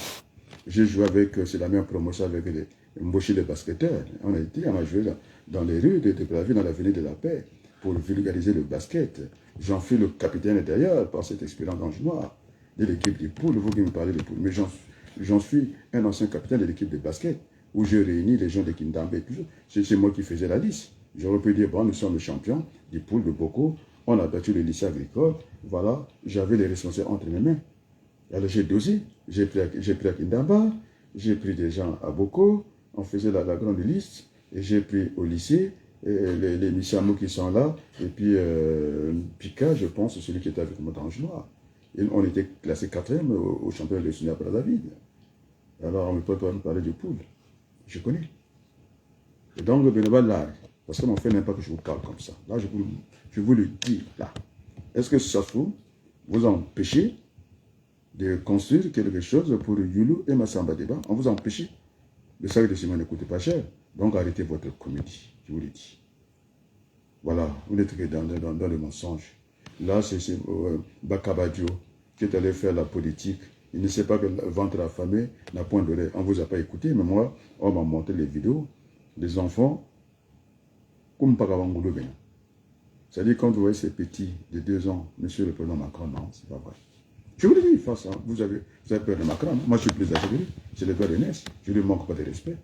J'ai joué avec, c'est la même promotion avec les Mboshi, les basketteurs. On a joué là, dans les rues de Brazzaville, dans l'avenue de la Paix, pour vulgariser le basket. J'en fus le capitaine d'ailleurs par cette expérience d'Ange Noir, de l'équipe des poules. Vous qui me parlez de poules, mais j'en suis un ancien capitaine de l'équipe de basket, où j'ai réuni les gens de Kindambe et tout ça. C'est moi qui faisais la liste. J'aurais pu dire, bon, nous sommes les champions des poules de Boko, on a battu le lycée agricole, voilà, j'avais les responsables entre mes mains. Alors j'ai dosé, j'ai pris à Kindamba, j'ai pris des gens à Boko, on faisait la grande liste, et j'ai pris au lycée, et les Missamo qui sont là, et puis Pika, je pense, celui qui était avec moi dans Ange Noir. Et on était classé 4e au championnat de Sina Brazzaville. Alors on ne peut pas me parler de poule. Je connais. Et donc le bénévole là, parce que mon frère n'aime pas que je vous parle comme ça. Là, je vous le dis là. Est-ce que ça vous empêchez de construire quelque chose pour Youlou et Massamba Débat? On vous empêche. Le sac de ciment ne coûte pas cher. Donc arrêtez votre comédie, je vous le dis. Voilà, vous n'êtes que dans le mensonge. Là, c'est Bakabadio qui est allé faire la politique Il ne sait pas que le ventre affamé n'a point de lait. On ne vous a pas écouté, mais moi, on m'a montré les vidéos des enfants comme Pagavangolo Bénin. C'est-à-dire, quand vous voyez ces petits de 2 ans, monsieur le président Macron, non, c'est pas vrai. Je vous le dis, face, hein, vous avez peur de Macron. Moi, je suis plus âgé que lui. C'est le père de Ness. Je ne lui manque pas de respect.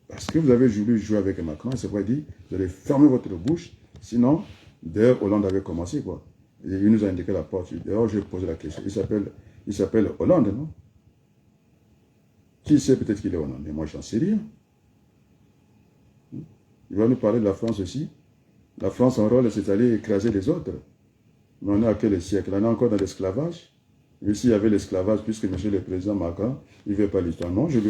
Parce que vous avez voulu jouer avec Macron, c'est vrai dit, vous allez fermer votre bouche. Sinon, d'ailleurs, Hollande avait commencé, quoi. Et il nous a indiqué la porte. D'ailleurs, je vais poser la question. Il s'appelle Hollande, non? Qui sait peut-être qu'il est Hollande? Mais moi, j'en sais rien. Il va nous parler de la France aussi. La France, en rôle, c'est aller écraser les autres. Mais on est à quel siècle? On est encore dans l'esclavage. Et s'il y avait l'esclavage, puisque M. le Président Macron, il ne veut pas l'histoire. Non, je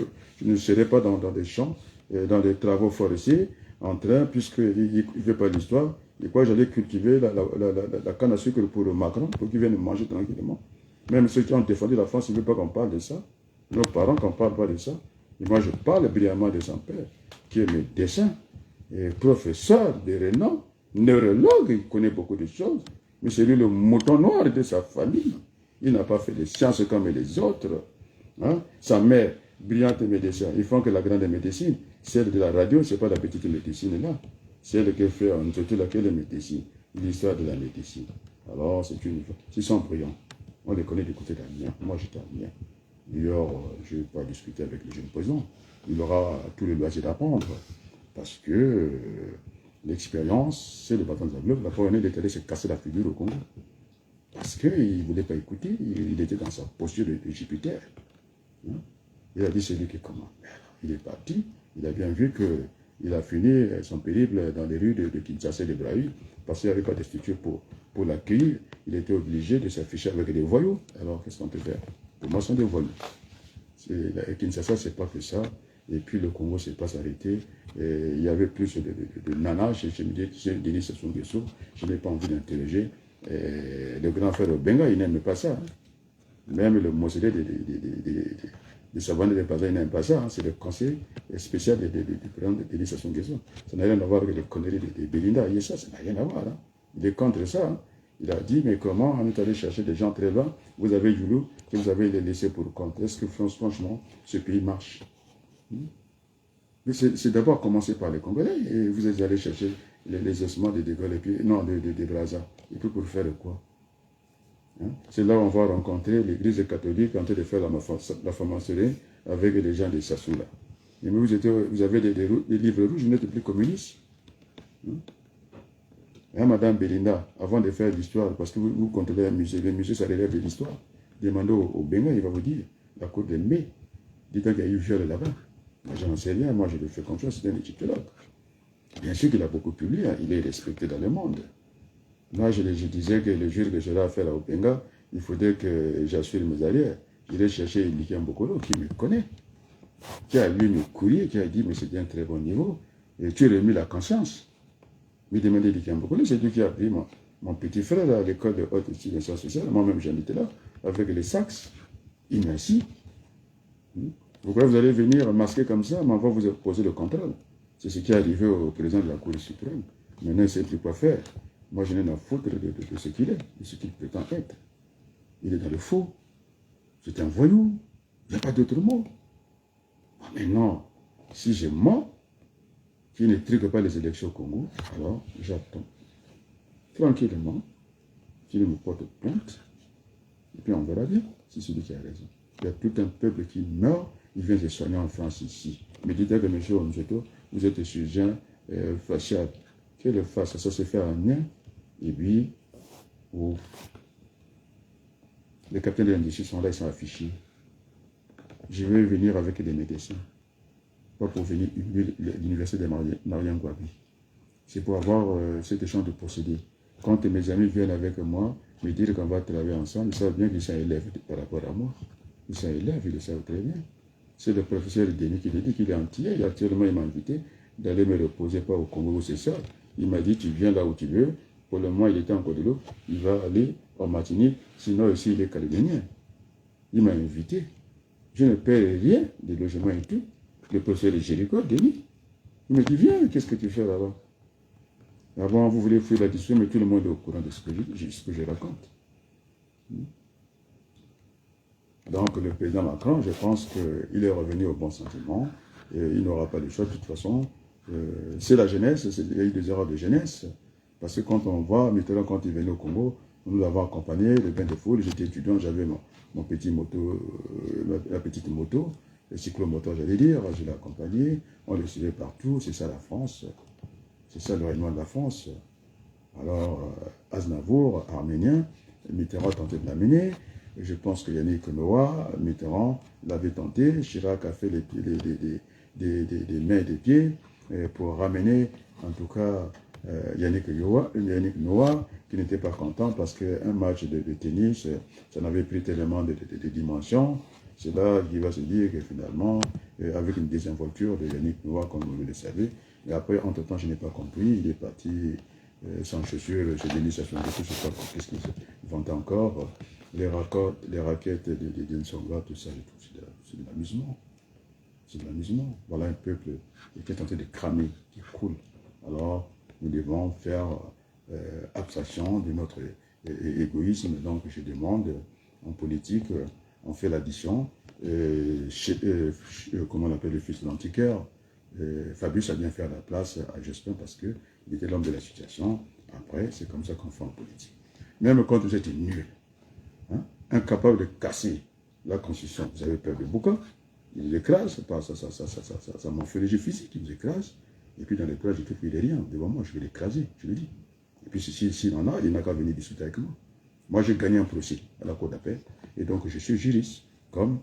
ne serai pas dans des champs, dans des travaux forestiers, en train, puisqu'il ne veut pas l'histoire. Et quoi, j'allais cultiver la canne à sucre pour Macron, pour qu'il vienne manger tranquillement. Même ceux qui ont défendu la France, ils ne veulent pas qu'on parle de ça. Nos parents, qu'on ne parle pas de ça. Et moi, je parle brillamment de son père, qui est médecin, et professeur de renom, neurologue, il connaît beaucoup de choses. Mais c'est lui le mouton noir de sa famille. Il n'a pas fait de sciences comme les autres. Hein? Sa mère, brillante médecin, ils font que la grande médecine, celle de la radio, ce n'est pas la petite médecine là. Celle qui fait en tout laquelle médecine, l'histoire de la médecine. Alors, ils sont brillants. On les connaît du côté d'Amiens. Moi, j'étais à Amiens. D'ailleurs, je ne vais pas discuter avec le jeune président. Il aura tous les loisirs d'apprendre. Parce que l'expérience, c'est le bâton de la globe. La première année, il est allé se casser la figure au Congo. Parce qu'il ne voulait pas écouter. Il était dans sa posture de Jupiter. Hein? Il a dit, c'est lui qui commande. Il est parti. Il a bien vu qu'il a fini son périple dans les rues de Kinshasa et de Brazzaville. Parce qu'il n'y avait pas de structure pour l'accueillir. Il était obligé de s'afficher avec des voyous. Alors, qu'est-ce qu'on peut faire? Pour moi, ce sont des voyous. Kinshasa, ce n'est pas que ça. Et puis le Congo ne s'est pas arrêté. Et il y avait plus de nanas. Je me dis, Denis Sassou Nguesso, je n'ai pas envie d'interroger. Le grand frère Benga, il n'aime pas ça. Même le mausolée de Savane de Baza, il n'aime pas ça. Hein. C'est le conseil spécial du président de Denis Sassou Nguesso. Ça n'a rien à voir avec les conneries de Belinda. Et ça n'a rien à voir. Hein. Il est contre ça. Hein. Il a dit, mais comment on est allé chercher des gens très loin? Vous avez Youlou, que vous avez les laissés pour compte. Est-ce que franchement, ce pays marche? Mais c'est d'abord commencer par les Congolais et vous êtes allé chercher les ossements de De Gaulle et puis, non, de Brazza. Et puis pour faire quoi? Hein? C'est là où on va rencontrer l'église catholique en train de faire la franc-maçonnerie avec les gens de Sassoula. Et mais vous avez des livres rouges, vous n'êtes plus communiste. Hein? Et Madame Belinda, avant de faire l'histoire, parce que vous contrôlez un musée, le musée ça relève de l'histoire, demandez au Benga, il va vous dire, la cour de mai, dites-donc qu'il y a eu viol là-bas. Moi, je n'en sais rien, moi je lui fais confiance, c'est un égyptologue. Bien sûr qu'il a beaucoup publié, hein, il est respecté dans le monde. Moi, je disais que le jour que j'aurai affaire à Openga, il faudrait que j'assure mes arrières. J'irai chercher Likian Bokolo, qui me connaît, qui a lu mes courriers, qui a dit, mais c'est un très bon niveau, et tu as remis la conscience. Me demandait Likian Bokolo, c'est lui qui a pris mon petit frère à l'école de haute études et sciences sociales. Moi-même, j'en étais là, avec les sacs. Il m'a dit, pourquoi vous allez venir masquer comme ça, mais on va vous poser le contrôle. C'est ce qui est arrivé au président de la Cour suprême. Maintenant, il ne sait plus quoi faire. Moi, je n'ai rien à foutre de ce qu'il est, de ce qu'il prétend être. Il est dans le faux. C'est un voyou. Il n'y a pas d'autre mot. Mais non, si je mens, qu'il ne truque pas les élections au Congo, alors j'attends. Tranquillement, qu'il me porte plainte, et puis on verra bien si c'est lui qui a raison. Il y a tout un peuple qui meurt, il vient se soigner en France ici. Mais dites que M. Onzeto, vous êtes sujet facial. Quelle face? Ça se fait en lien. Et puis, les capitaines de l'industrie sont là, ils sont affichés. Je vais venir avec des médecins. Pas pour venir l'université de Mariam Gwabi. C'est pour avoir cet échange de procédés. Quand mes amis viennent avec moi, me dire qu'on va travailler ensemble, ils savent bien qu'ils sont élèves par rapport à moi. Ils sont élèves, ils le savent très bien. C'est le professeur Denis qui dit qu'il est entier. Actuellement, il m'a invité d'aller me reposer, pas au Congo, c'est ça. Il m'a dit, tu viens là où tu veux. Pour le moment, il était en Côte de l'eau. Il va aller en Martinique. Sinon, ici, il est calédonien. Il m'a invité. Je ne paie rien de logement et tout. Le professeur de Jéricho, Denis, il me dit, viens, qu'est-ce que tu fais là-bas? Avant, vous voulez fuir la discussion, mais tout le monde est au courant de ce que je raconte. Donc le président Macron, je pense qu'il est revenu au bon sentiment. Et il n'aura pas le choix de toute façon. C'est la jeunesse, il y a eu des erreurs de jeunesse. Parce que quand on voit, maintenant quand il venait au Congo, nous l'avons accompagné, le bain de foule, j'étais étudiant, j'avais mon petit moto, ma petite moto, le cyclomoteur j'allais dire, je l'ai accompagné, on le suivait partout, c'est ça la France, c'est ça le rayonnement de la France. Alors, Aznavour, arménien, Mitterrand a tenté de l'amener. Je pense que Yannick Noah, Mitterrand l'avait tenté. Chirac a fait des mains et des pieds pour ramener, en tout cas, Yannick Noah, qui n'était pas content parce qu'un match de tennis, ça n'avait pris tellement de dimensions. C'est là qu'il va se dire que finalement, avec une désinvolture de Yannick Noah, comme vous le savez, et après, entre-temps, je n'ai pas compris, il est parti sans chaussures, chez Denis Sassou Nguesso, je sais pas qu'est-ce qu'ils vendent encore, les raquettes de Nsonga, tout ça, c'est de l'amusement. C'est de l'amusement. Voilà un peuple qui est en train de cramer, qui coule. Alors, nous devons faire abstraction de notre égoïsme. Donc, je demande, en politique, on fait l'addition. Comment on appelle le fils de l'antiquaire, Fabius a bien fait à la place à Jospin parce qu'il était l'homme de la situation. Après, c'est comme ça qu'on fait en politique. Même quand vous êtes nul, hein, incapable de casser la Constitution, vous avez peur de Bouka, il vous écrase, ça morphologie physique, il vous écrase. Et puis dans les plages, je trouve qu'il n'est rien. Devant moi, je vais l'écraser, je le dis. Et puis s'il en a, il n'a qu'à venir discuter avec moi. Moi, j'ai gagné un procès à la cour d'appel. Et donc, je suis juriste, comme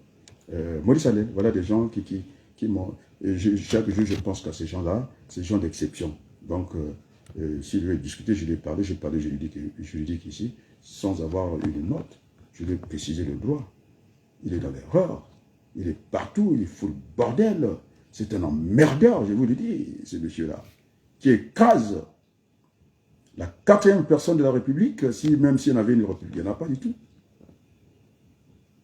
Maurice Allais. Voilà des gens qui m'ont... Chaque jour, je pense qu'à ces gens-là, ces gens d'exception. Donc, s'il veut discuter, je lui ai parlé, j'ai parlé juridique ici, sans avoir eu de note. Je lui ai précisé le droit. Il est dans l'erreur. Il est partout, il fout le bordel. C'est un emmerdeur, je vous le dis, ce monsieur-là, qui écrase la quatrième personne de la République, même s'il y en avait une République. Il n'y en a pas du tout.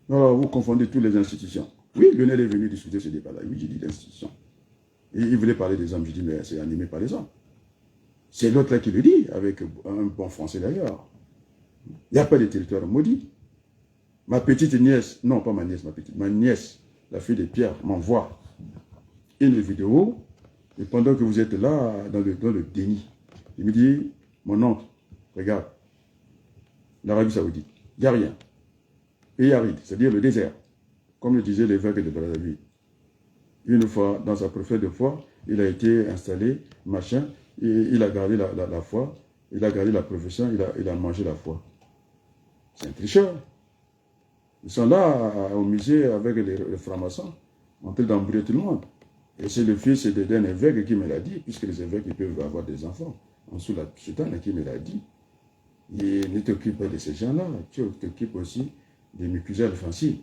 Alors, vous confondez toutes les institutions. Oui, Lionel est venu discuter ce débat-là. Oui, j'ai dit l'institution. Et il voulait parler des hommes. Je dis, mais c'est animé par les hommes. C'est l'autre là qui le dit, avec un bon français d'ailleurs. Il n'y a pas de territoire maudit. Ma petite nièce, non pas ma nièce, ma nièce, la fille de Pierre, m'envoie une vidéo, et pendant que vous êtes là, dans le déni, il me dit, mon oncle, regarde, l'Arabie Saoudite, il n'y a rien. Pays aride, c'est-à-dire le désert, comme le disait l'évêque de Brazzaville. Une fois, dans sa profession de foi, il a été installé, machin, et il a gardé la foi, il a gardé la profession, il a mangé la foi. C'est un tricheur. Ils sont là au musée avec les francs-maçons, en train d'embrouiller tout le monde. Et c'est le fils d'un évêque qui me l'a dit, puisque les évêques ils peuvent avoir des enfants. En dessous la sultane qui me l'a dit. Et ne t'occupe pas de ces gens-là, tu t'occupes aussi des mucusales offensives.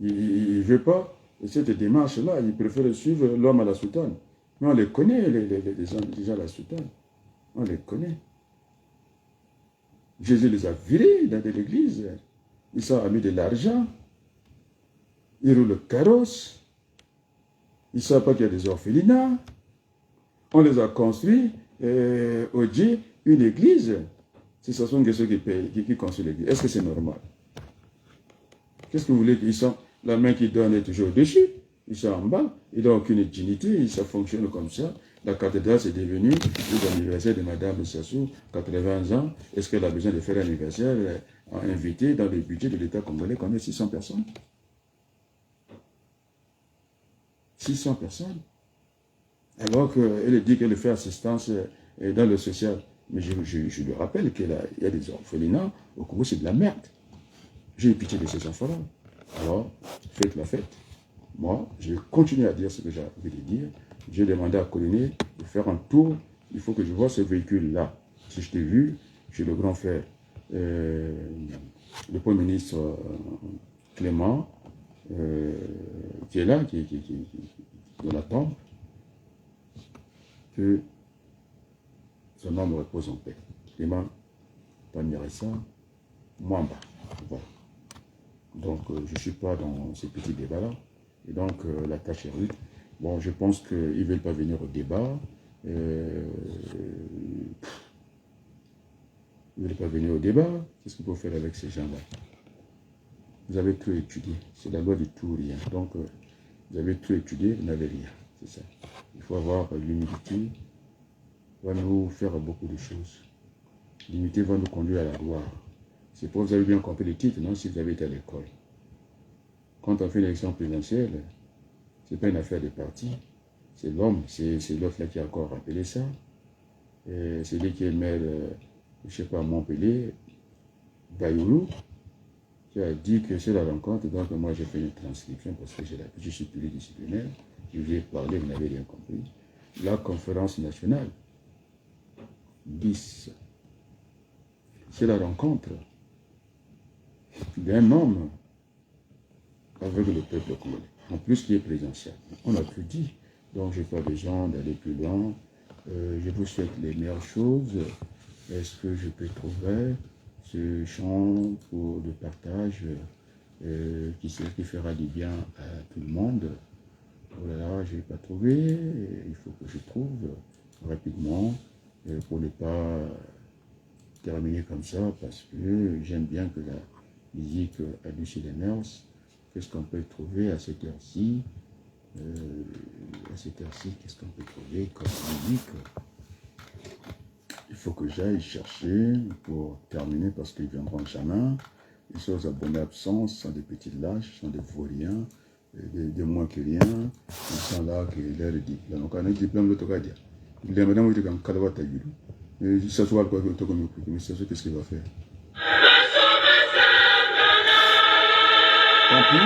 Il ne veut pas cette démarche-là, il préfère suivre l'homme à la sultane. Mais on les connaît, les gens à la sultane. On les connaît. Jésus les a virés dans l'église. Ils sont amis de l'argent. Ils roulent le carrosse. Ils ne savent pas qu'il y a des orphelinats. On les a construits au Dieu, une église. C'est ce sont ceux qui construisent l'église. Est-ce que c'est normal? Qu'est-ce que vous voulez qu'ils sont? La main qui donne est toujours au-dessus. Ils sont en bas. Ils n'ont aucune dignité. Ça fonctionne comme ça. La cathédrale, c'est devenu l'anniversaire de Madame Sassou, 80 ans. Est-ce qu'elle a besoin de faire un anniversaire invité dans le budget de l'État congolais quand même 600 personnes? 600 personnes. Alors qu'elle dit qu'elle fait assistance dans le social. Mais je lui rappelle qu'il y a des orphelinats. Au Congo, c'est de la merde. J'ai pitié de ces enfants-là. Alors, faites la fête. Moi, je vais continuer à dire ce que j'ai envie de dire. J'ai demandé à Coloné de faire un tour. Il faut que je vois ce véhicule-là. Si je t'ai vu, j'ai le grand frère, le Premier ministre Clément, qui est là, qui de la tombe, que son nom me repose en paix. Clément Tamiressa Mwamba. Voilà. Donc, je ne suis pas dans ces petits débats-là. Et donc, la tâche est rude. Bon, je pense qu'ils ne veulent pas venir au débat. Ils ne veulent pas venir au débat. Qu'est-ce qu'il faut faire avec ces gens-là? vous avez tout étudié. C'est la loi du tout rien. Donc, vous avez tout étudié, vous n'avez rien. C'est ça. Il faut avoir l'humilité, va nous faire beaucoup de choses. L'humilité va nous conduire à la gloire. C'est pour vous avez bien compris le titre, non? Si vous avez été à l'école. Quand on fait une élection présidentielle, ce n'est pas une affaire de parti. C'est l'homme, c'est l'autre là qui a encore rappelé ça. C'est lui qui est maire, je ne sais pas, Montpellier, Bayoulou, qui a dit que c'est la rencontre. Donc moi j'ai fait une transcription parce que je suis pluridisciplinaire. Je lui ai parlé, vous n'avez rien compris. La conférence nationale, bis, c'est la rencontre d'un homme avec le peuple congolais, en plus qui est présidentiel. On a tout dit, donc je n'ai pas besoin d'aller plus loin. Je vous souhaite les meilleures choses. Est-ce que je peux trouver ce champ pour le partage qui fera du bien à tout le monde? Oh là là, je n'ai pas trouvé. Il faut que je trouve rapidement pour ne pas terminer comme ça, parce que j'aime bien que la musique a lu chez les Mers. Qu'est-ce qu'on peut trouver à cette heure-ci? Qu'est-ce qu'on peut trouver comme musique? Il faut que j'aille chercher pour terminer parce qu'ils viendront jamais. Ils sont aux abonnés absents, ce sont des petits lâches, ce sont des vauriens, des moins que rien. Ils sont là qui l'air de diplôme. Donc, on a un diplôme, l'autre va dire. Il est maintenant, il est comme Kalava Tayulu. Il s'assoit quoi, mais c'est qu'est-ce qu'il va faire? Tant pis.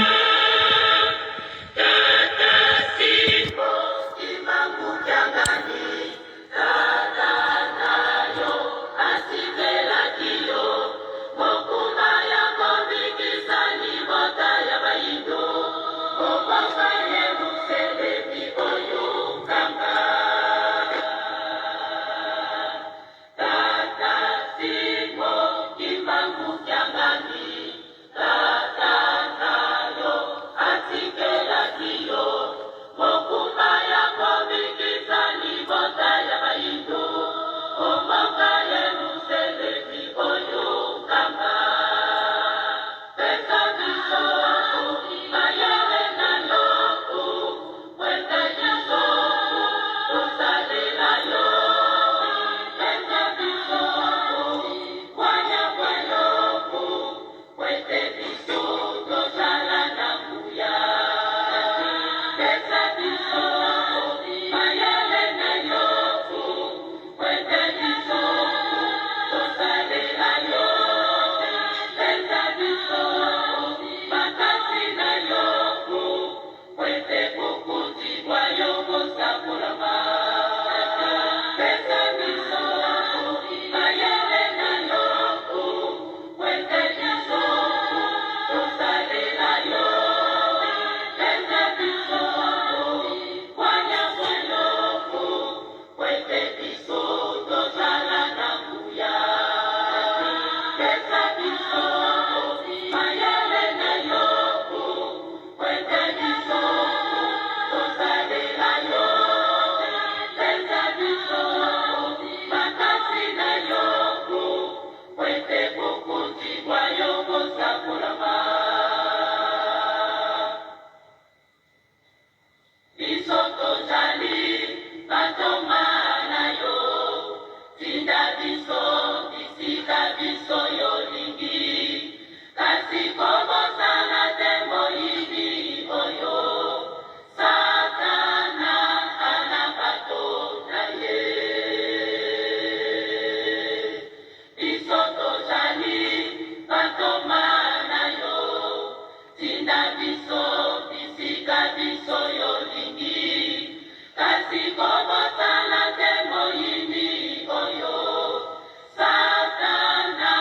Satana,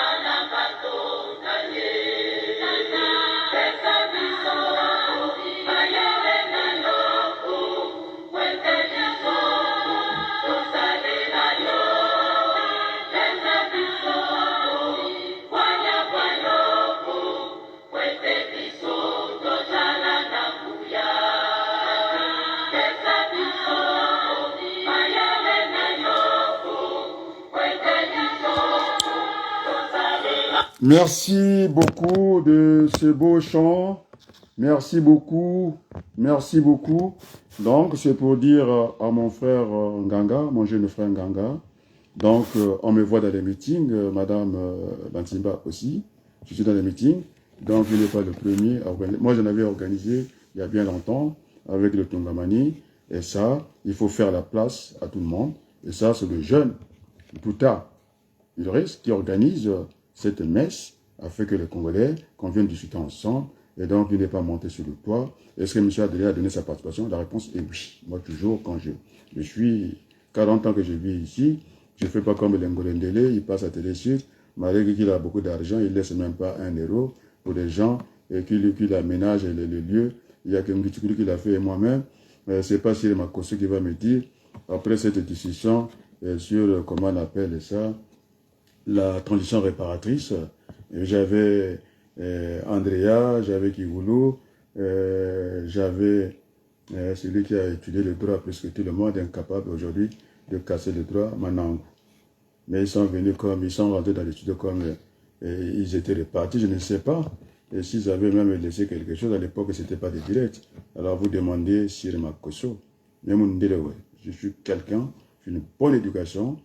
Anabato, Naye. Merci beaucoup de ce beau chant. Merci beaucoup. Merci beaucoup. Donc, c'est pour dire à mon frère Nganga, mon jeune frère Nganga. Donc, on me voit dans les meetings, Madame Bantimba aussi. Je suis dans les meetings. Donc, il n'est pas le premier à organiser. Moi, j'en avais organisé il y a bien longtemps avec le Tungamani. Et ça, il faut faire la place à tout le monde. Et ça, c'est le jeune, plus tard, il reste qui organise cette messe afin que les Congolais, qu'on vienne discuter ensemble. Et donc, il n'est pas monté sur le toit. Est-ce que M. Adélé a donné sa participation? La réponse est oui. Moi, toujours, quand je suis 40 ans que je vis ici, je ne fais pas comme l'Engolendélé, il passe à Télé Sud, malgré qu'il a beaucoup d'argent, il ne laisse même pas 1 € pour les gens et qu'il aménage les lieux. Il y a qu'un petit truc qu'il a fait et moi-même. Ce n'est pas Cyril Makosso qui va me dire, après cette discussion sur, comment on appelle ça, la transition réparatrice. J'avais Andrea, j'avais Kigoulou, j'avais celui qui a étudié le droit plus que tout le monde, incapable aujourd'hui de casser le droit, Manang. Mais ils sont venus comme, ils sont rentrés dans l'étude comme ils étaient répartis, je ne sais pas. Et s'ils avaient même laissé quelque chose, à l'époque, ce n'était pas des directs. Alors vous demandez Cyril Makosso. Je suis quelqu'un, j'ai une bonne éducation.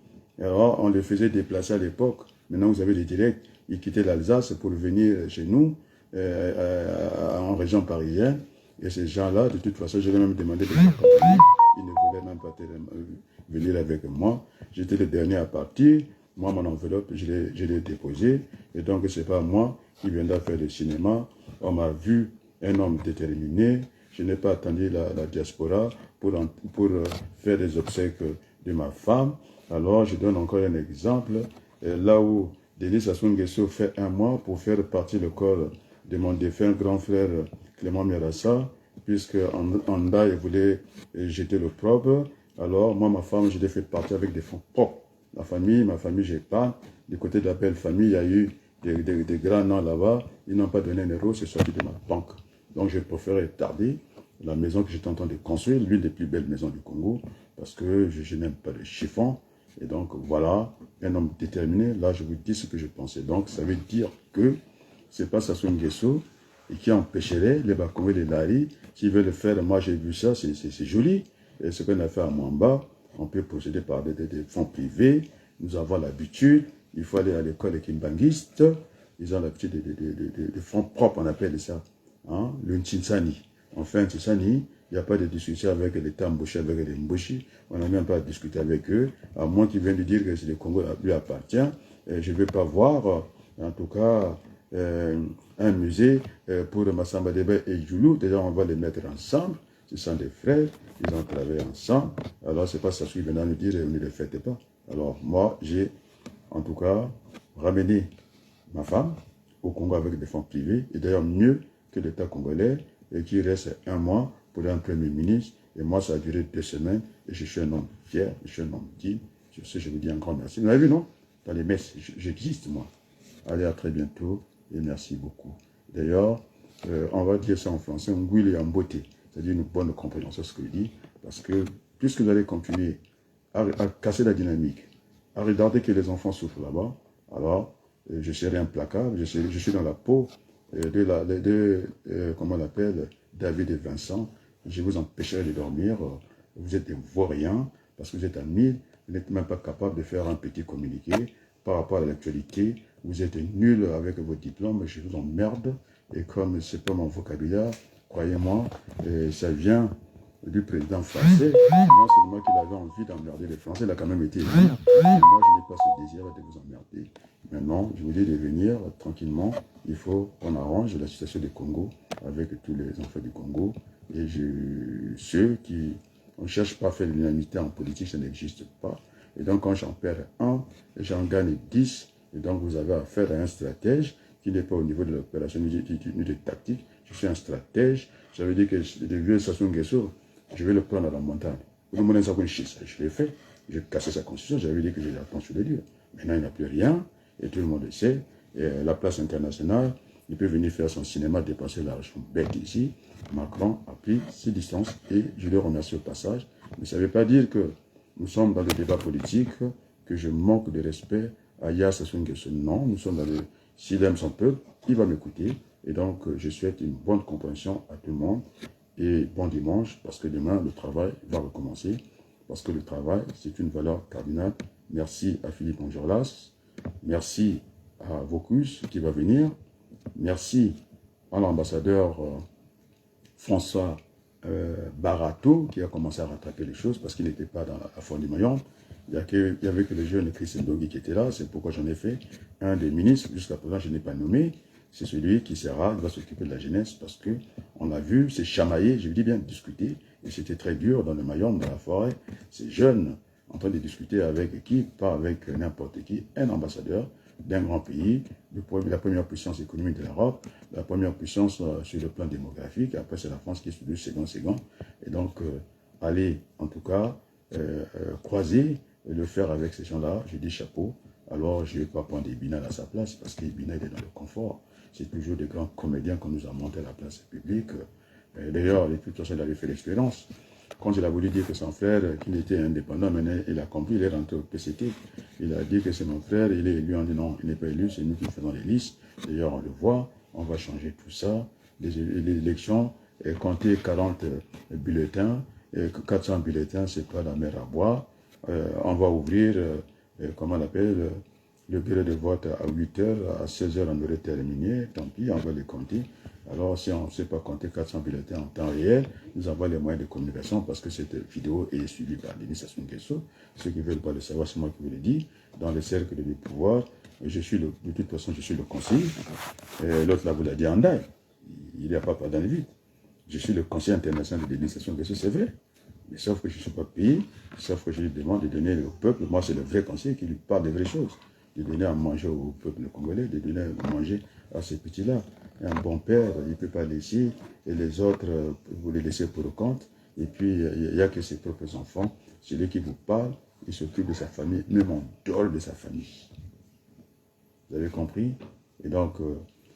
Alors on les faisait déplacer à l'époque. Maintenant vous avez des directs. Ils quittaient l'Alsace pour venir chez nous, en région parisienne. Et ces gens-là, de toute façon, je vais même demander de m'accompagner. Ils ne voulaient même pas venir avec moi. J'étais le dernier à partir. Moi, mon enveloppe, je l'ai déposée. Et donc, ce n'est pas moi qui viendra faire le cinéma. On m'a vu un homme déterminé. Je n'ai pas attendu la diaspora pour faire des obsèques de ma femme. Alors, je donne encore un exemple. Là où Denis Sassou Nguesso fait 1 mois pour faire partir le corps de mon défunt grand frère Clément Mirassa, puisque Anda voulait jeter le propre. Alors, moi, ma femme, je l'ai fait partir avec des fonds propres. Ma famille, j'ai pas. Du côté de la belle famille, il y a eu des grands noms là-bas. Ils n'ont pas donné 1 €, c'est sorti de ma banque. Donc, j'ai préféré tarder. La maison que j'étais en train de construire, l'une des plus belles maisons du Congo, parce que je n'aime pas les chiffons. Et donc, voilà, un homme déterminé. Là, je vous dis ce que je pensais. Donc, ça veut dire que ce n'est pas Sassou Nguesso et qui empêcherait les Bakongé, les Lari, qui veulent le faire. Moi, j'ai vu ça, c'est joli. Et ce qu'on a fait à Mwamba, on peut procéder par des fonds privés. Nous avons l'habitude. Il faut aller à l'école des kimbanguistes. Ils ont l'habitude des fonds propres, on appelle ça. Hein? Le Ntinsani. Enfin, Ntinsani, il n'y a pas de discussion avec l'État embauché, avec les Mboshi. On n'a même pas discuté avec eux. À moins qu'ils viennent de dire que le Congo lui appartient. Je ne vais pas voir, en tout cas, un musée pour Massamba Debe et Djoulou. Déjà, on va les mettre ensemble. Ce sont des frères, ils ont travaillé ensemble. Alors, ce n'est pas ça qui vient nous dire, ne les faites pas. Alors, moi, j'ai, en tout cas, ramené ma femme au Congo avec des fonds privés. Et d'ailleurs, mieux que l'État congolais, et qui reste 1 mois pour un premier ministre. Et moi, ça a duré 2 semaines. Et je suis un homme fier, je suis un homme digne. Sur ce, je vous dis un grand merci. Vous l'avez vu, non? Dans les messes, j'existe, moi. Allez, à très bientôt. Et merci beaucoup. D'ailleurs, on va dire ça en français, un goût et en beauté. C'est-à-dire une bonne compréhension de ce que je dis. Parce que, puisque vous allez continuer à casser la dynamique, à regarder que les enfants souffrent là-bas, alors, je serai implacable, je suis dans la peau comment on l'appelle, David et Vincent. Je vous empêcherai de dormir. Vous êtes des vauriens, parce que vous êtes à 1000, vous n'êtes même pas capable de faire un petit communiqué par rapport à l'actualité. Vous êtes nuls avec vos diplômes, je vous emmerde. Et comme ce n'est pas mon vocabulaire, croyez-moi, ça vient du président français. Non seulement qu'il avait envie d'emmerder les Français, il a quand même été élu. Et moi, je n'ai pas ce désir de vous emmerder. Maintenant, je vous dis de venir tranquillement. Il faut qu'on arrange la situation du Congo avec tous les enfants du Congo. Et ceux qui ne cherchent pas à faire l'unanimité en politique, ça n'existe pas. Et donc, quand j'en perds un, j'en gagne 10. Et donc, vous avez affaire à un stratège qui n'est pas au niveau de l'opération ni de tactique. Je suis un stratège. Ça veut dire que le vieux Sassou Nguesso, je vais le prendre à la montagne. Je l'ai fait. J'ai cassé sa constitution. J'avais dit que je l'attends sur les lieux. Maintenant, il n'y a plus rien. Et tout le monde le sait. Et la place internationale, il peut venir faire son cinéma, dépenser l'argent bête ici. Macron a pris ses distances et je le remercie au passage. Mais ça ne veut pas dire que nous sommes dans le débat politique, que je manque de respect à Sassou Nguesso. Non, nous sommes dans le S'il aime son peuple, il va m'écouter. Et donc, je souhaite une bonne compréhension à tout le monde. Et bon dimanche, parce que demain, le travail va recommencer. Parce que le travail, c'est une valeur cardinale. Merci à Philippe Enjolras. Merci à Vocus qui va venir. Merci à l'ambassadeur François Barato qui a commencé à rattraper les choses parce qu'il n'était pas dans la foire du Mayon. Il y avait que le jeune Christian Dogui qui était là. C'est pourquoi j'en ai fait un des ministres. Jusqu'à présent, je n'ai pas nommé. C'est celui qui sera, il va s'occuper de la jeunesse parce qu'on a vu, c'est chamaillé, je dis bien discuter. Et c'était très dur dans le Mayombe, dans la forêt. Ces jeunes en train de discuter avec qui, pas avec n'importe qui, un ambassadeur d'un grand pays, la première puissance économique de l'Europe, la première puissance sur le plan démographique. Après, c'est la France qui est sur le second. Et donc, aller, en tout cas, croiser et le faire avec ces gens-là, je dis chapeau. Alors, je ne vais pas prendre Ibinal à sa place, parce qu'Ibinal est dans le confort. C'est toujours des grands comédiens qu'on nous a monté à la place publique. D'ailleurs, de toute façon, il avait fait l'expérience. Quand il a voulu dire que son frère, qu'il était indépendant, maintenant, il a compris, il est rentré au PCT. Il a dit que c'est mon frère, il est élu, on dit non, il n'est pas élu, c'est nous qui faisons les listes. D'ailleurs, on le voit, on va changer tout ça. Les élections, compter 40 bulletins, 400 bulletins, c'est pas la mer à boire. On va ouvrir, comment on appelle, le bureau de vote à 8 h, à 16 h on aurait terminé, tant pis, on va les compter. Alors si on ne sait pas compter 400 bulletins en temps réel, nous avons les moyens de communication parce que cette vidéo est suivie par Denis Sassou Nguesso. Ceux qui ne veulent pas le savoir, c'est moi qui vous le dis. Dans le cercle de pouvoir, de toute façon, je suis le conseiller. L'autre là vous l'a dit en daille. Il n'y a pas d'aller vite. Je suis le conseiller international de Denis Sassou Nguesso, c'est vrai. Mais sauf que je ne suis pas payé, sauf que je lui demande de donner au peuple. Moi, c'est le vrai conseiller qui lui parle des vraies choses. De donner à manger au peuple congolais, de donner à manger à ces petits-là. Un bon père, il ne peut pas laisser, et les autres, vous les laissez pour le compte. Et puis, il n'y a que ses propres enfants. Celui qui vous parle, il s'occupe de sa famille, même en dehors de sa famille. Vous avez compris? Et donc,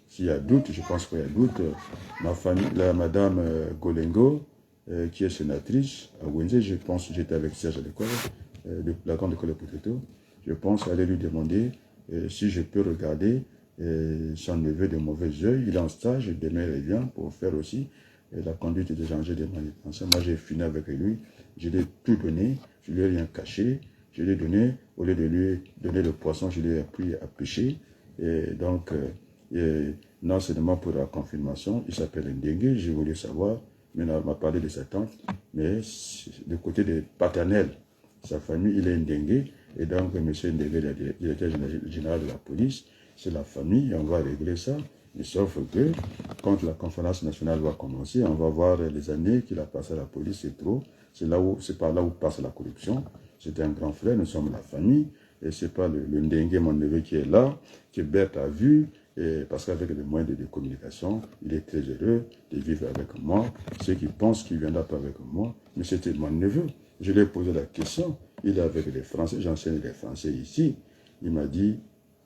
s'il y a doute, je pense qu'il y a doute, ma famille, madame Golengo, qui est sénatrice à Wenze, je pense, j'étais avec Serge à l'école, la grande école de Poteto, je pense aller lui demander si je peux regarder son neveu de mauvais oeil. Il est en stage, demain il vient pour faire aussi la conduite des enjeux de manutention. Moi j'ai fini avec lui, je lui ai tout donné, je lui ai rien caché, je lui ai donné, au lieu de lui donner le poisson, je lui ai appris à pêcher. Et donc, non seulement pour la confirmation, il s'appelle Ndengue, j'ai voulu savoir, mais on m'a parlé de sa tante, mais du côté des paternels, sa famille, il est Ndengue. Et donc, M. Ndengue, le directeur général de la police, c'est la famille, on va régler ça. Mais sauf que, quand la conférence nationale va commencer, on va voir les années qu'il a passées à la police, c'est trop. C'est par là où passe la corruption. C'est un grand frère, nous sommes la famille. Et c'est pas le Ndengue, mon neveu, qui est là, que Berthe a vu. Et parce qu'avec les moyens de communication, il est très heureux de vivre avec moi. Ceux qui pensent qu'il ne viendra pas avec moi, mais c'était mon neveu. Je lui ai posé la question. Il est avec les Français, j'enseigne les Français ici. Il m'a dit,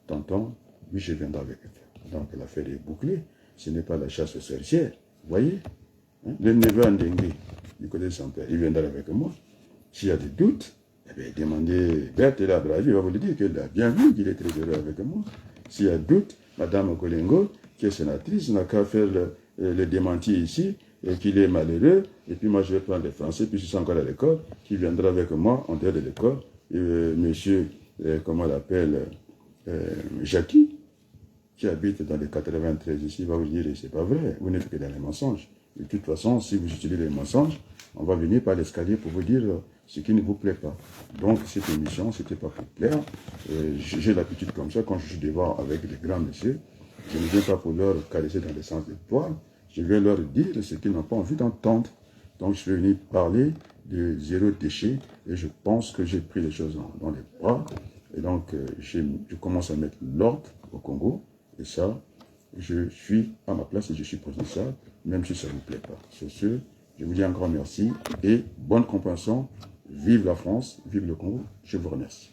tonton, oui, je viendrai avec toi. Donc l'affaire est bouclée. Ce n'est pas la chasse aux sorcières. Vous voyez, hein? Le neveu Ndengue, du côté de son père, il viendra avec moi. S'il y a des doutes, eh bien, demandez, Berthe est là, Bravi, il va vous le dire qu'elle a bien vu qu'il est très heureux avec moi. S'il y a doute, Madame Golengo, qui est sénatrice, n'a qu'à faire le démenti ici, et qu'il est malheureux, et puis moi je vais prendre les Français, puis je suis encore à l'école, qui viendra avec moi en dehors de l'école, monsieur, comment on l'appelle, Jackie, qui habite dans les 93 ici, va vous dire, c'est pas vrai, vous n'êtes que dans les mensonges. De toute façon, si vous utilisez les mensonges, on va venir par l'escalier pour vous dire ce qui ne vous plaît pas. Donc, cette émission, c'était pas pour plaire. J'ai l'habitude comme ça, quand je suis devant avec les grands messieurs, je ne viens pas pour leur caresser dans le sens des poils, je vais leur dire ce qu'ils n'ont pas envie d'entendre. Donc, je vais venir parler de zéro déchet, et je pense que j'ai pris les choses dans les bras. Et donc, je commence à mettre l'ordre au Congo, et ça, je suis à ma place et je suis posé ça, même si ça ne vous plaît pas. Sur ce, je vous dis un grand merci et bonne compréhension. Vive la France, vive le Congo. Je vous remercie.